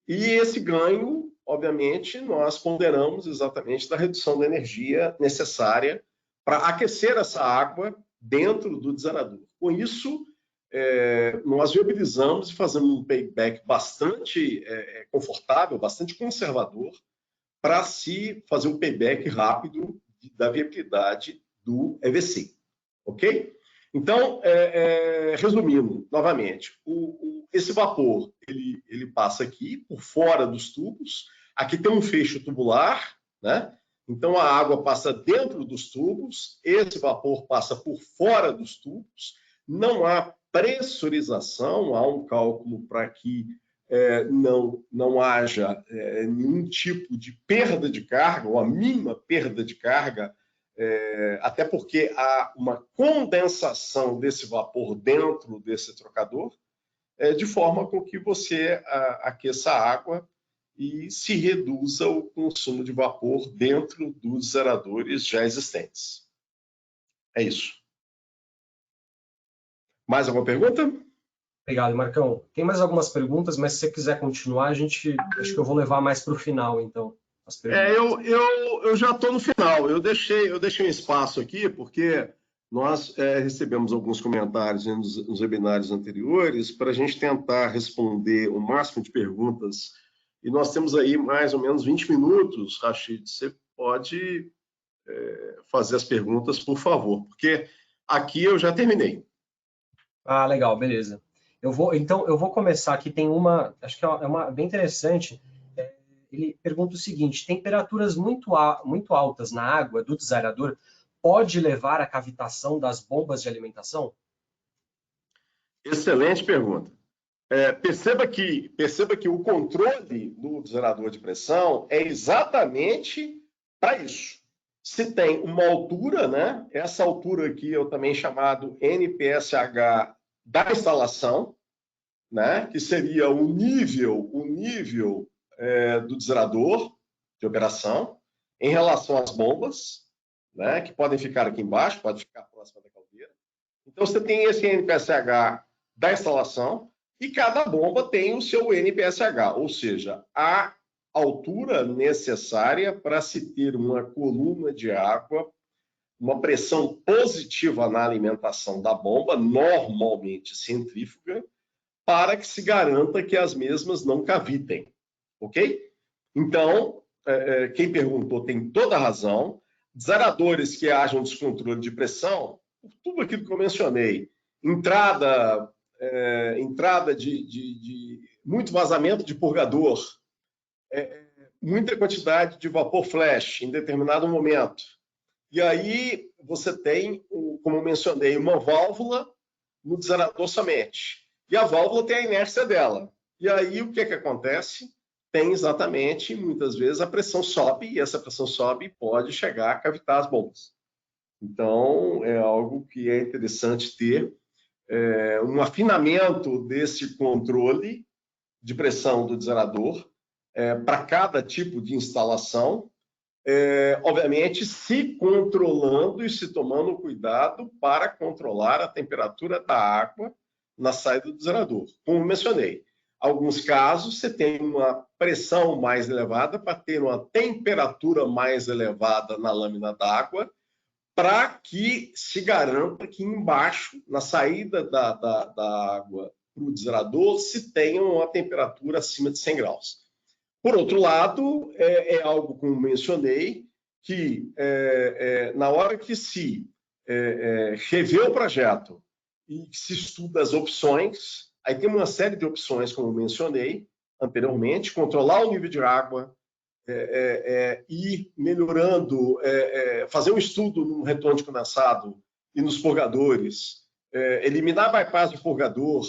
Speaker 2: E esse ganho, obviamente, nós ponderamos exatamente da redução da energia necessária para aquecer essa água dentro do desaerador. Com isso, nós viabilizamos e fazemos um payback bastante confortável, bastante conservador, para se fazer um payback rápido da viabilidade do EVC. Ok? Então, resumindo novamente, esse vapor ele passa aqui por fora dos tubos. Aqui tem um fecho tubular, né? Então a água passa dentro dos tubos, esse vapor passa por fora dos tubos. Não há pressurização, há um cálculo para que não haja nenhum tipo de perda de carga, ou a mínima perda de carga, até porque há uma condensação desse vapor dentro desse trocador, de forma com que você aqueça a água e se reduza o consumo de vapor dentro dos zeradores já existentes. É isso. Mais alguma pergunta?
Speaker 1: Obrigado, Marcão. Tem mais algumas perguntas, mas se você quiser continuar, acho que eu vou levar mais para o final, então.
Speaker 2: Eu já estou no final. Eu deixei um espaço aqui, porque nós recebemos alguns comentários nos webinários anteriores para a gente tentar responder o máximo de perguntas. E nós temos aí mais ou menos 20 minutos, Rachid. Você pode fazer as perguntas, por favor, porque aqui eu já terminei.
Speaker 1: Ah, legal, beleza. Então, eu vou começar aqui. Tem uma, acho que é uma bem interessante. Ele pergunta o seguinte: temperaturas muito altas na água do desaerador pode levar à cavitação das bombas de alimentação?
Speaker 2: Excelente pergunta. Perceba que o controle do desaerador de pressão é exatamente para isso. Se tem uma altura, né? Essa altura aqui eu também chamado NPSH da instalação, né? Que seria o nível do desaerador de operação em relação às bombas, né? Que podem ficar aqui embaixo, pode ficar próxima da caldeira. Então você tem esse NPSH da instalação e cada bomba tem o seu NPSH, ou seja, a altura necessária para se ter uma coluna de água, uma pressão positiva na alimentação da bomba, normalmente centrífuga, para que se garanta que as mesmas não cavitem, ok? Então, quem perguntou tem toda a razão. Desaradores que hajam descontrole de pressão, tudo aquilo que eu mencionei, entrada de muito vazamento de purgador, muita quantidade de vapor flash em determinado momento. E aí você tem, como eu mencionei, uma válvula no desarador somente. E a válvula tem a inércia dela. E aí o que acontece? Tem exatamente, muitas vezes, a pressão sobe, e essa pressão sobe e pode chegar a cavitar as bombas. Então, é algo que é interessante ter um afinamento desse controle de pressão do desarador para cada tipo de instalação, obviamente se controlando e se tomando cuidado para controlar a temperatura da água na saída do desarador. Como mencionei, alguns casos você tem uma pressão mais elevada para ter uma temperatura mais elevada na lâmina d'água, para que se garanta que embaixo, na saída da água para o desarador, se tenha uma temperatura acima de 100 graus. Por outro lado, é algo, como mencionei, que na hora que se revê o projeto e se estuda as opções, aí tem uma série de opções, como mencionei anteriormente, controlar o nível de água, ir melhorando, fazer um estudo no retorno de condensado e nos purgadores, eliminar bypass de purgador,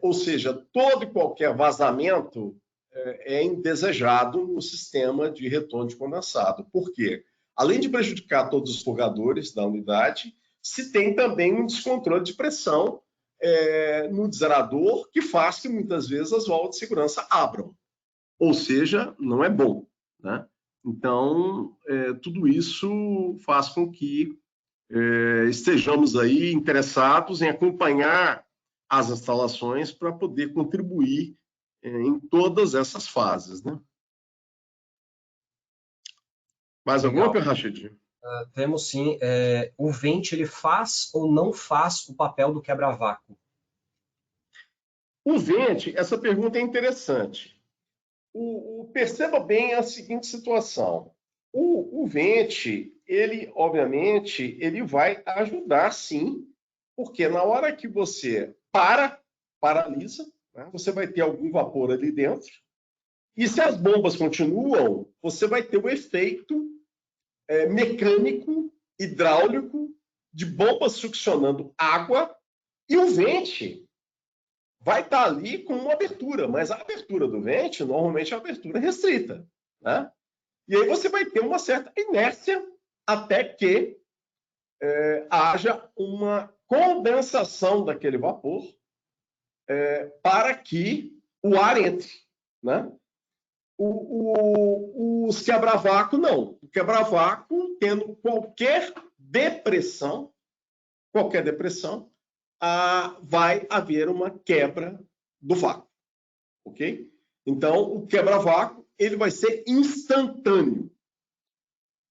Speaker 2: ou seja, todo e qualquer vazamento é indesejado no sistema de retorno de condensado. Por quê? Além de prejudicar todos os purgadores da unidade, se tem também um descontrole de pressão no desarador, que faz que muitas vezes as válvulas de segurança abram. Ou seja, não é bom, né? Então, tudo isso faz com que estejamos aí interessados em acompanhar as instalações para poder contribuir em todas essas fases, né? Mais alguma, Rachid?
Speaker 1: Temos sim. O vente, ele faz ou não faz o papel do quebra-vácuo?
Speaker 2: O vente, essa pergunta é interessante. Perceba bem a seguinte situação. O vente, ele, obviamente, ele vai ajudar, sim, porque na hora que você paralisa, né, você vai ter algum vapor ali dentro, e se as bombas continuam, você vai ter o efeito mecânico, hidráulico, de bombas succionando água, e o vente vai estar ali com uma abertura, mas a abertura do vente normalmente é uma abertura restrita, né? E aí você vai ter uma certa inércia até que haja uma condensação daquele vapor para que o ar entre, né? Os quebra-vácuo, não. O quebra-vácuo, tendo qualquer depressão, vai haver uma quebra do vácuo, ok? Então, o quebra-vácuo ele vai ser instantâneo.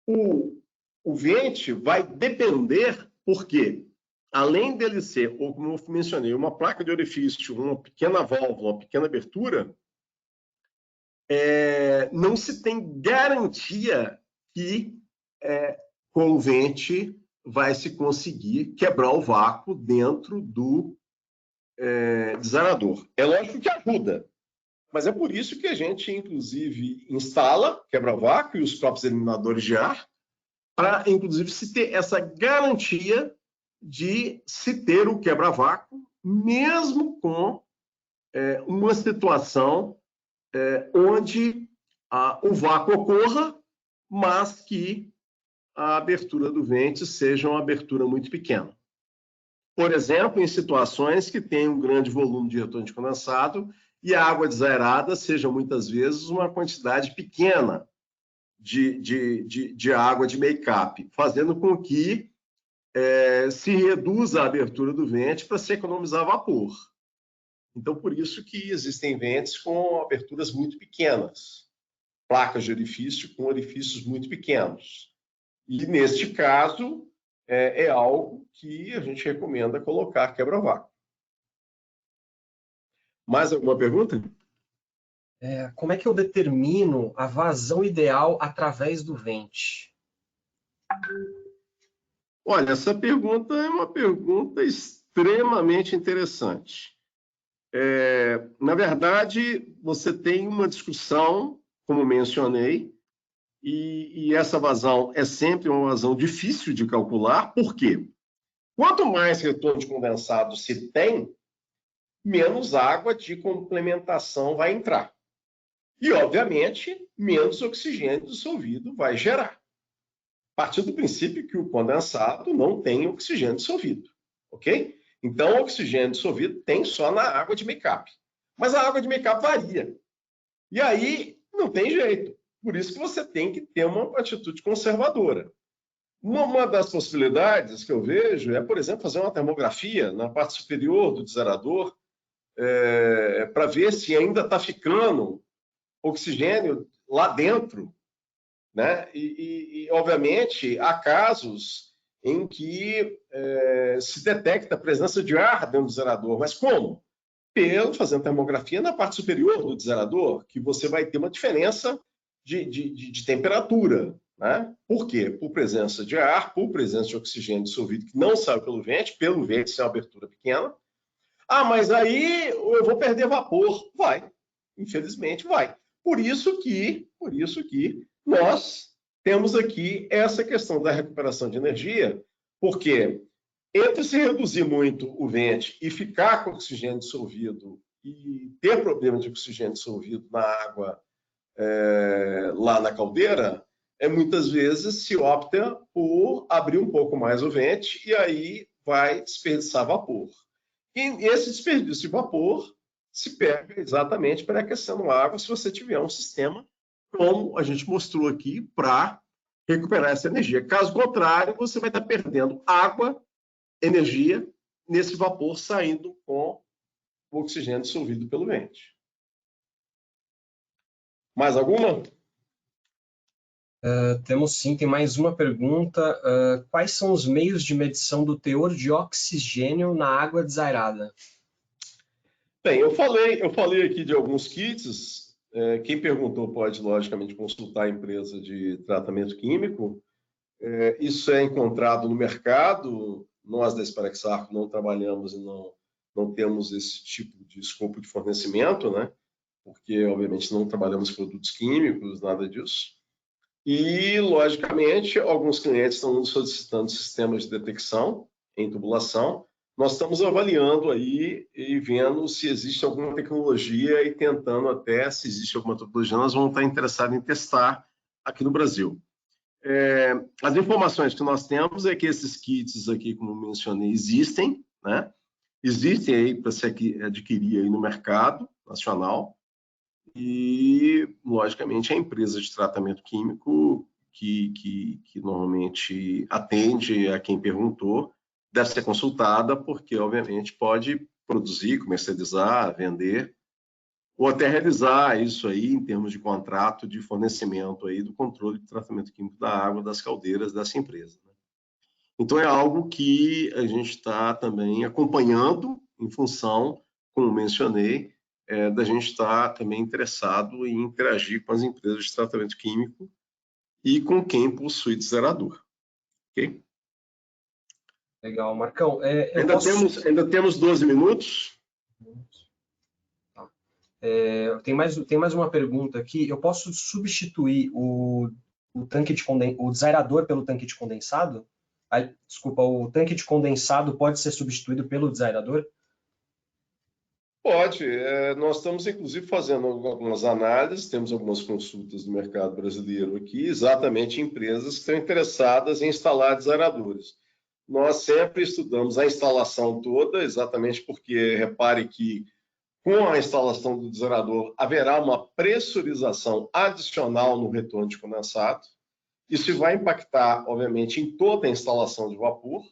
Speaker 2: O vente vai depender, porque além dele ser, ou como eu mencionei, uma placa de orifício, uma pequena válvula, uma pequena abertura, não se tem garantia que com o vente vai se conseguir quebrar o vácuo dentro do desarador. É lógico que ajuda, mas é por isso que a gente, inclusive, instala quebra-vácuo e os próprios eliminadores de ar, para, inclusive, se ter essa garantia de se ter o quebra-vácuo, mesmo com uma situação onde o vácuo ocorra, mas que a abertura do vente seja uma abertura muito pequena. Por exemplo, em situações que tem um grande volume de retorno de condensado e a água desaerada seja muitas vezes uma quantidade pequena de água de make-up, fazendo com que se reduza a abertura do vente para se economizar vapor. Então, por isso que existem ventes com aberturas muito pequenas, placas de orifício com orifícios muito pequenos. E, neste caso, é algo que a gente recomenda colocar quebra-vácuo. Mais alguma pergunta?
Speaker 1: Como é que eu determino a vazão ideal através do vente?
Speaker 2: Olha, essa pergunta é uma pergunta extremamente interessante. Na verdade, você tem uma discussão, como mencionei, e essa vazão é sempre uma vazão difícil de calcular. Por quê? Quanto mais retorno de condensado se tem, menos água de complementação vai entrar. E, obviamente, menos oxigênio dissolvido vai gerar. A partir do princípio que o condensado não tem oxigênio dissolvido, ok? Então, o oxigênio dissolvido tem só na água de make-up. Mas a água de make-up varia. E aí, não tem jeito. Por isso que você tem que ter uma atitude conservadora. Uma das possibilidades que eu vejo é, por exemplo, fazer uma termografia na parte superior do desaerador para ver se ainda está ficando oxigênio lá dentro, né? Obviamente, há casos em que se detecta a presença de ar dentro do desaerador. Mas como? Fazendo termografia na parte superior do desaerador, que você vai ter uma diferença de temperatura. Né? Por quê? Por presença de ar, por presença de oxigênio dissolvido que não sai pelo vento sem abertura pequena. Ah, mas aí eu vou perder vapor. Vai, infelizmente vai. Por isso que nós temos aqui essa questão da recuperação de energia, porque entre se reduzir muito o vento e ficar com oxigênio dissolvido e ter problema de oxigênio dissolvido na água lá na caldeira, muitas vezes se opta por abrir um pouco mais o vento e aí vai desperdiçar vapor. E esse desperdício de vapor se pega exatamente pré-aquecendo água se você tiver um sistema como a gente mostrou aqui para recuperar essa energia. Caso contrário, você vai estar perdendo água, energia, nesse vapor saindo com o oxigênio dissolvido pelo vento. Mais alguma?
Speaker 1: Temos sim, tem mais uma pergunta. Quais são os meios de medição do teor de oxigênio na água desairada?
Speaker 2: Bem, eu falei aqui de alguns kits. Quem perguntou pode, logicamente, consultar a empresa de tratamento químico. Isso é encontrado no mercado. Nós da Sparaxarco não trabalhamos e não temos esse tipo de escopo de fornecimento, né? Porque, obviamente, não trabalhamos produtos químicos, nada disso. E, logicamente, alguns clientes estão nos solicitando sistemas de detecção em tubulação. Nós estamos avaliando aí e vendo se existe alguma tecnologia e tentando até, se existe alguma tecnologia, nós vamos estar interessados em testar aqui no Brasil. As informações que nós temos é que esses kits aqui, como mencionei, existem, né? Existem aí para se adquirir aí no mercado nacional. E, logicamente, a empresa de tratamento químico que normalmente atende a quem perguntou deve ser consultada, porque, obviamente, pode produzir, comercializar, vender, ou até realizar isso aí em termos de contrato de fornecimento aí do controle de tratamento químico da água das caldeiras dessa empresa. Né? Então, é algo que a gente está também acompanhando em função, como mencionei, da gente estar também interessado em interagir com as empresas de tratamento químico e com quem possui descerador. Ok?
Speaker 1: Legal, Marcão.
Speaker 2: Ainda temos 12 minutos.
Speaker 1: Tá. Tem mais uma pergunta aqui. Eu posso substituir o desairador pelo tanque de condensado? Desculpa, o tanque de condensado pode ser substituído pelo desairador?
Speaker 2: Pode. Nós estamos, inclusive, fazendo algumas análises, temos algumas consultas do mercado brasileiro aqui, exatamente empresas que estão interessadas em instalar desairadores. Nós sempre estudamos a instalação toda, exatamente porque, repare que, com a instalação do desairador, haverá uma pressurização adicional no retorno de condensado. Isso vai impactar, obviamente, em toda a instalação de vapor,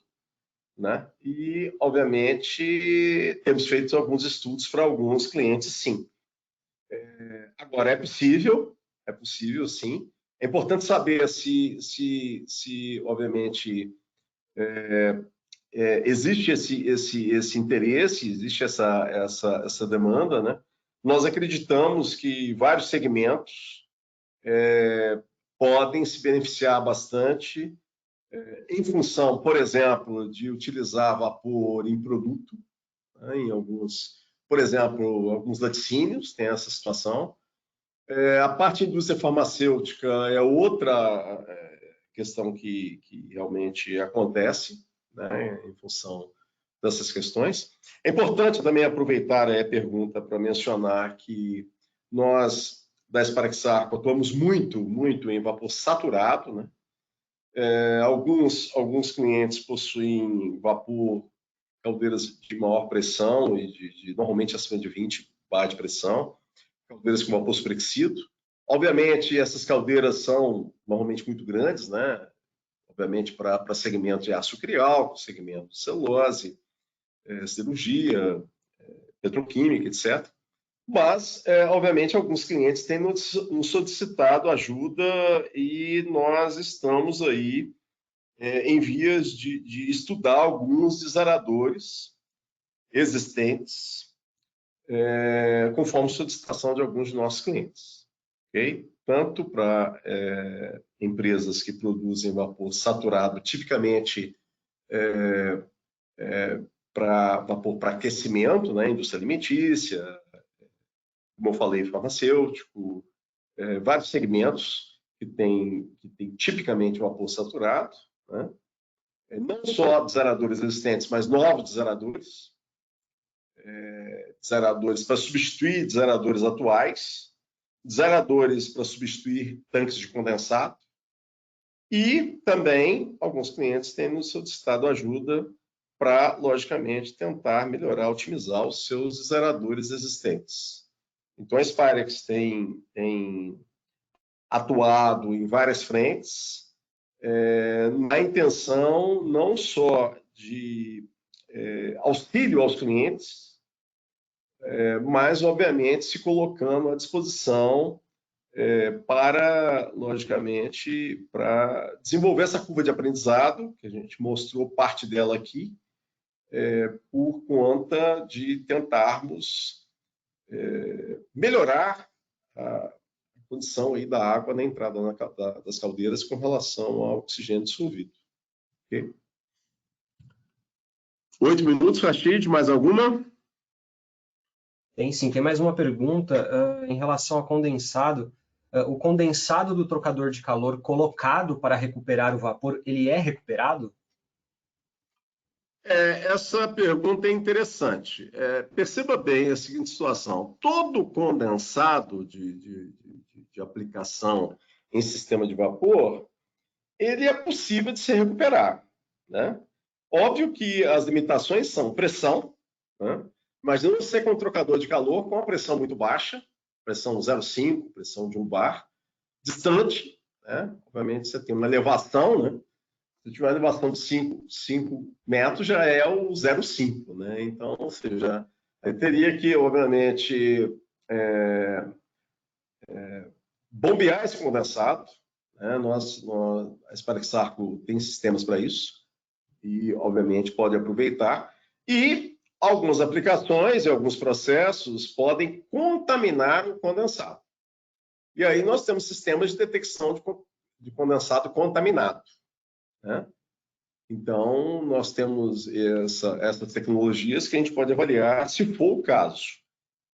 Speaker 2: né? E, obviamente, temos feito alguns estudos para alguns clientes, sim. Agora, é possível, sim. É importante saber se obviamente, existe esse interesse, existe essa demanda, né? Nós acreditamos que vários segmentos podem se beneficiar bastante em função, por exemplo, de utilizar vapor em produto, né, em alguns, por exemplo, alguns laticínios tem essa situação. A parte da indústria farmacêutica é outra questão que realmente acontece, né, em função dessas questões. É importante também aproveitar a pergunta para mencionar que nós, da Sparexarco, atuamos muito em vapor saturado, né? Alguns clientes possuem vapor, caldeiras de maior pressão, e normalmente acima de 20 bar de pressão, caldeiras com vapor superexcido. Obviamente, essas caldeiras são normalmente muito grandes, né? Obviamente, para segmento de açúcar e álcool, segmento de celulose, cirurgia, petroquímica, etc. Mas, obviamente, alguns clientes têm nos solicitado ajuda e nós estamos aí em vias de estudar alguns desaeradores existentes, conforme solicitação de alguns de nossos clientes. Okay? Tanto para empresas que produzem vapor saturado, tipicamente para vapor para aquecimento, né, indústria alimentícia, como eu falei, farmacêutico, vários segmentos que tem tipicamente vapor saturado, né? Não só desaeradores existentes, mas novos desaeradores, desaeradores para substituir desaeradores atuais, desaeradores para substituir tanques de condensado, e também alguns clientes têm nos solicitado ajuda para, logicamente, tentar melhorar, otimizar os seus desaeradores existentes. Então, a Spirex tem atuado em várias frentes, na intenção não só de auxílio aos clientes, mas, obviamente, se colocando à disposição para, logicamente, para desenvolver essa curva de aprendizado, que a gente mostrou parte dela aqui, por conta de tentarmos melhorar a condição aí da água na entrada das caldeiras com relação ao oxigênio dissolvido. Okay? 8 minutos, Rachid, mais alguma?
Speaker 1: Tem sim, tem mais uma pergunta em relação a condensado. O condensado do trocador de calor colocado para recuperar o vapor, ele é recuperado?
Speaker 2: Essa pergunta é interessante. Perceba bem a seguinte situação. Todo condensado de aplicação em sistema de vapor, ele é possível de se recuperar, né? Óbvio que as limitações são pressão, né? Imagina você com um trocador de calor com uma pressão muito baixa, pressão 0,5, pressão de 1 bar, distante, né? Obviamente você tem uma elevação, né? Se tiver uma elevação de 5 metros, já é o 0,5, né? Então, ou seja, aí teria que, obviamente, bombear esse condensado, né? A Sparexarco tem sistemas para isso, e, obviamente, pode aproveitar. E algumas aplicações e alguns processos podem contaminar o condensado. E aí nós temos sistemas de detecção de condensado contaminado, né? Então, nós temos essas tecnologias que a gente pode avaliar se for o caso.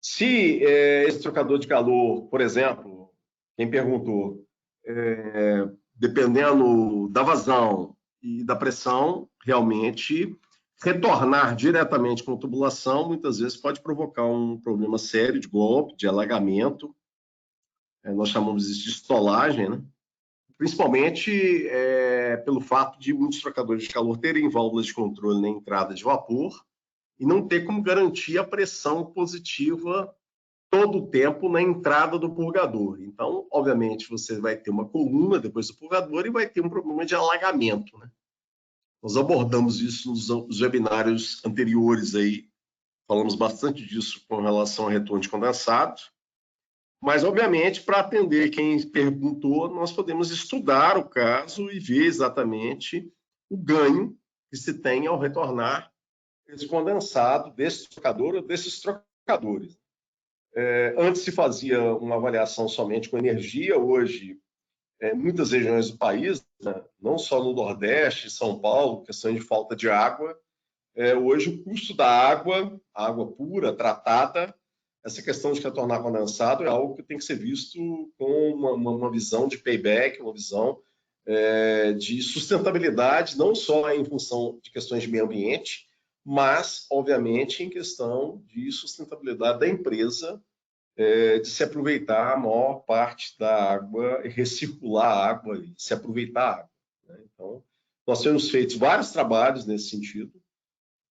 Speaker 2: Se esse trocador de calor, por exemplo, quem perguntou, dependendo da vazão e da pressão, realmente retornar diretamente com a tubulação, muitas vezes pode provocar um problema sério de golpe, de alagamento. Nós chamamos isso de estolagem, né? Principalmente pelo fato de muitos trocadores de calor terem válvulas de controle na entrada de vapor e não ter como garantir a pressão positiva todo o tempo na entrada do purgador. Então, obviamente, você vai ter uma coluna depois do purgador e vai ter um problema de alagamento, né? Nós abordamos isso nos webinários anteriores aí, falamos bastante disso com relação ao retorno de condensado. Mas, obviamente, para atender quem perguntou, nós podemos estudar o caso e ver exatamente o ganho que se tem ao retornar esse condensado desse trocador ou desses trocadores. Antes se fazia uma avaliação somente com energia, hoje muitas regiões do país, né, não só no Nordeste, São Paulo, questão de falta de água. Hoje o custo da água, água pura, tratada, essa questão de retornar condensado é algo que tem que ser visto com uma visão de payback, uma visão de sustentabilidade, não só em função de questões de meio ambiente, mas, obviamente, em questão de sustentabilidade da empresa, de se aproveitar a maior parte da água, recircular a água e se aproveitar a água, né? Então, nós temos feito vários trabalhos nesse sentido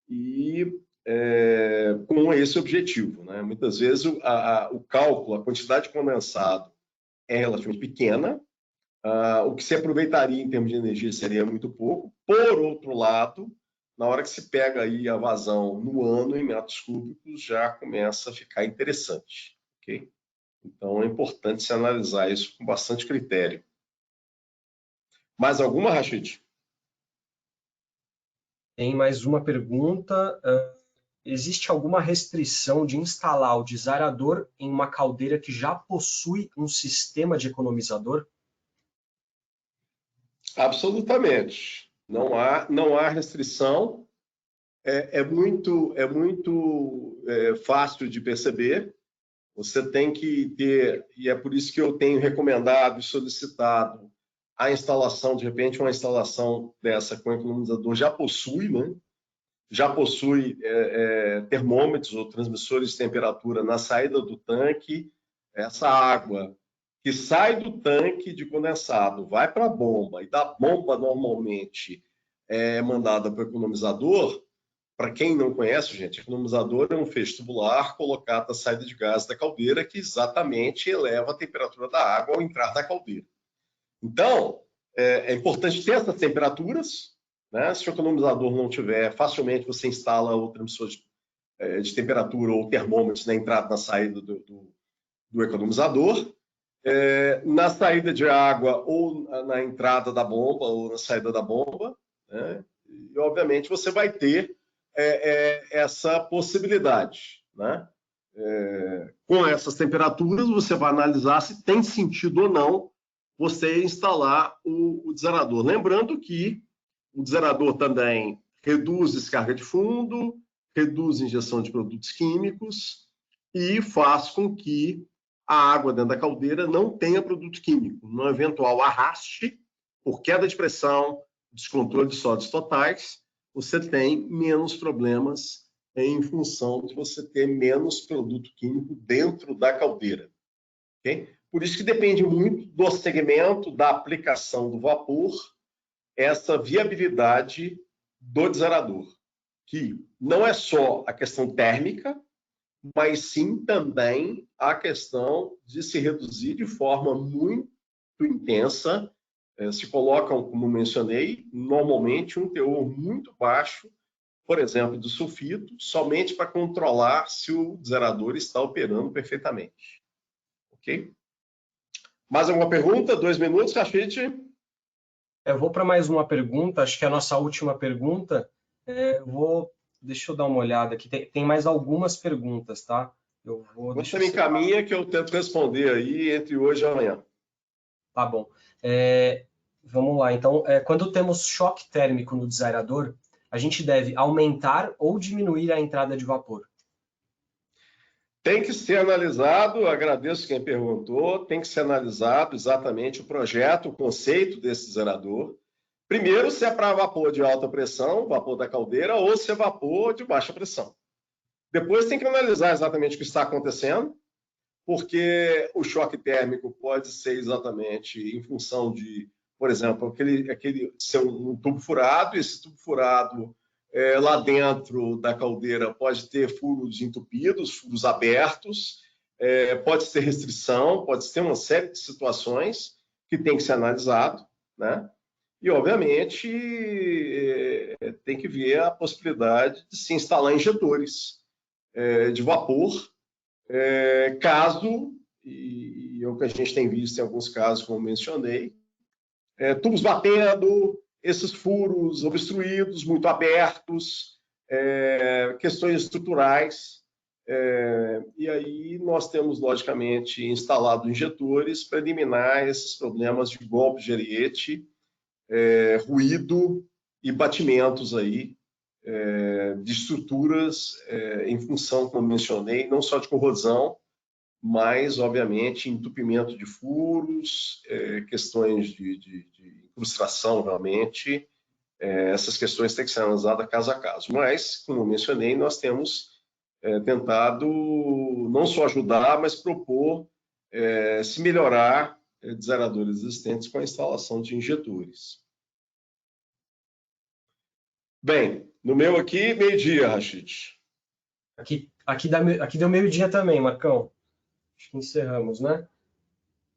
Speaker 2: e com esse objetivo, né? Muitas vezes o cálculo, a quantidade de condensado é relativamente pequena, o que se aproveitaria em termos de energia seria muito pouco. Por outro lado, na hora que se pega aí a vazão no ano em metros cúbicos, já começa a ficar interessante, ok? Então, é importante se analisar isso com bastante critério. Mais alguma, Rachid?
Speaker 1: Tem mais uma pergunta. Existe alguma restrição de instalar o desaerador em uma caldeira que já possui um sistema de economizador?
Speaker 2: Absolutamente. Não há restrição. É muito fácil de perceber. Você tem que ter, e é por isso que eu tenho recomendado e solicitado a instalação, de repente, uma instalação dessa com economizador já possui, né? Já possui termômetros ou transmissores de temperatura na saída do tanque. Essa água que sai do tanque de condensado vai para a bomba, e da bomba normalmente é mandada para o economizador. Para quem não conhece, gente, economizador é um feixe tubular colocado na saída de gás da caldeira que exatamente eleva a temperatura da água ao entrar na caldeira. Então, é importante ter essas temperaturas, né? Se o economizador não tiver, facilmente você instala o transmissor de temperatura ou termômetros na entrada e na saída do economizador. Na saída de água ou na entrada da bomba ou na saída da bomba, né? E, obviamente, você vai ter essa possibilidade, né? Com essas temperaturas, você vai analisar se tem sentido ou não você instalar o desaerador. Lembrando que o desaerador também reduz descarga de fundo, reduz injeção de produtos químicos e faz com que a água dentro da caldeira não tenha produto químico. No eventual arraste, por queda de pressão, descontrole de sólidos totais, você tem menos problemas em função de você ter menos produto químico dentro da caldeira. Okay? Por isso que depende muito do segmento, da aplicação do vapor, essa viabilidade do desaerador, que não é só a questão térmica, mas sim também a questão de se reduzir de forma muito intensa. Se colocam, como mencionei, normalmente um teor muito baixo, por exemplo, de sulfito, somente para controlar se o desaerador está operando perfeitamente. Ok? Mais alguma pergunta? 2 minutos, Rachid?
Speaker 1: Eu vou para mais uma pergunta, acho que é a nossa última pergunta. Deixa eu dar uma olhada aqui. Tem mais algumas perguntas, tá?
Speaker 2: Você me encaminha que eu tento responder aí entre hoje e amanhã.
Speaker 1: Tá bom. Vamos lá. Então, quando temos choque térmico no desaerador, a gente deve aumentar ou diminuir a entrada de vapor?
Speaker 2: Tem que ser analisado, agradeço quem perguntou, tem que ser analisado exatamente o projeto, o conceito desse desaerador. Primeiro, se é para vapor de alta pressão, vapor da caldeira, ou se é vapor de baixa pressão. Depois tem que analisar exatamente o que está acontecendo, porque o choque térmico pode ser exatamente em função de, por exemplo, aquele ser um tubo furado, e esse tubo furado lá dentro da caldeira pode ter furos entupidos, furos abertos, pode ser restrição, pode ser uma série de situações que tem que ser analisado, né? E, obviamente, tem que ver a possibilidade de se instalar injetores de vapor, caso, e é o que a gente tem visto em alguns casos, como mencionei, tubos batendo, esses furos obstruídos, muito abertos, questões estruturais, E aí nós temos, logicamente, instalado injetores para eliminar esses problemas de golpe de ariete, ruído e batimentos aí, de estruturas em função, como mencionei, não só de corrosão, mas, obviamente, entupimento de furos, questões de incrustação, realmente. Essas questões têm que ser analisadas caso a caso. Mas, como mencionei, nós temos tentado não só ajudar, mas propor se melhorar desaeradores existentes com a instalação de injetores. Bem, no meu aqui, meio-dia, Rachid.
Speaker 1: Aqui deu meio-dia também, Marcão. Acho que encerramos, né?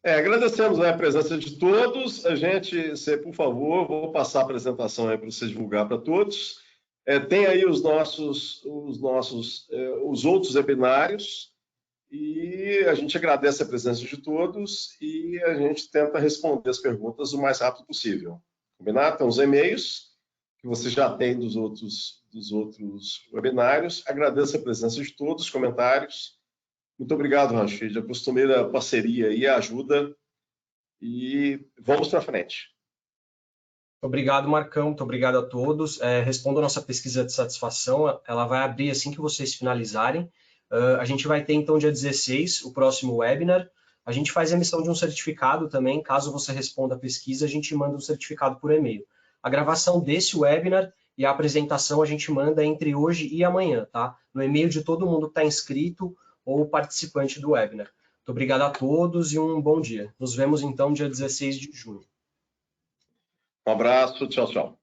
Speaker 2: Agradecemos a presença de todos. Por favor, vou passar a apresentação aí para você divulgar para todos. Tem aí os outros webinários e a gente agradece a presença de todos e a gente tenta responder as perguntas o mais rápido possível. Combinado? Então, os e-mails que você já tem dos outros webinários. Agradeço a presença de todos, os comentários. Muito obrigado, Rachid. A costumeira parceria e a ajuda. E vamos para frente.
Speaker 1: Obrigado, Marcão. Muito obrigado a todos. Respondo a nossa pesquisa de satisfação. Ela vai abrir assim que vocês finalizarem. A gente vai ter, então, dia 16, o próximo webinar. A gente faz a emissão de um certificado também. Caso você responda a pesquisa, a gente manda um certificado por e-mail. A gravação desse webinar e a apresentação a gente manda entre hoje e amanhã, tá? No e-mail de todo mundo que está inscrito ou participante do webinar. Muito obrigado a todos e um bom dia. Nos vemos, então, dia 16 de junho.
Speaker 2: Um abraço, tchau, tchau.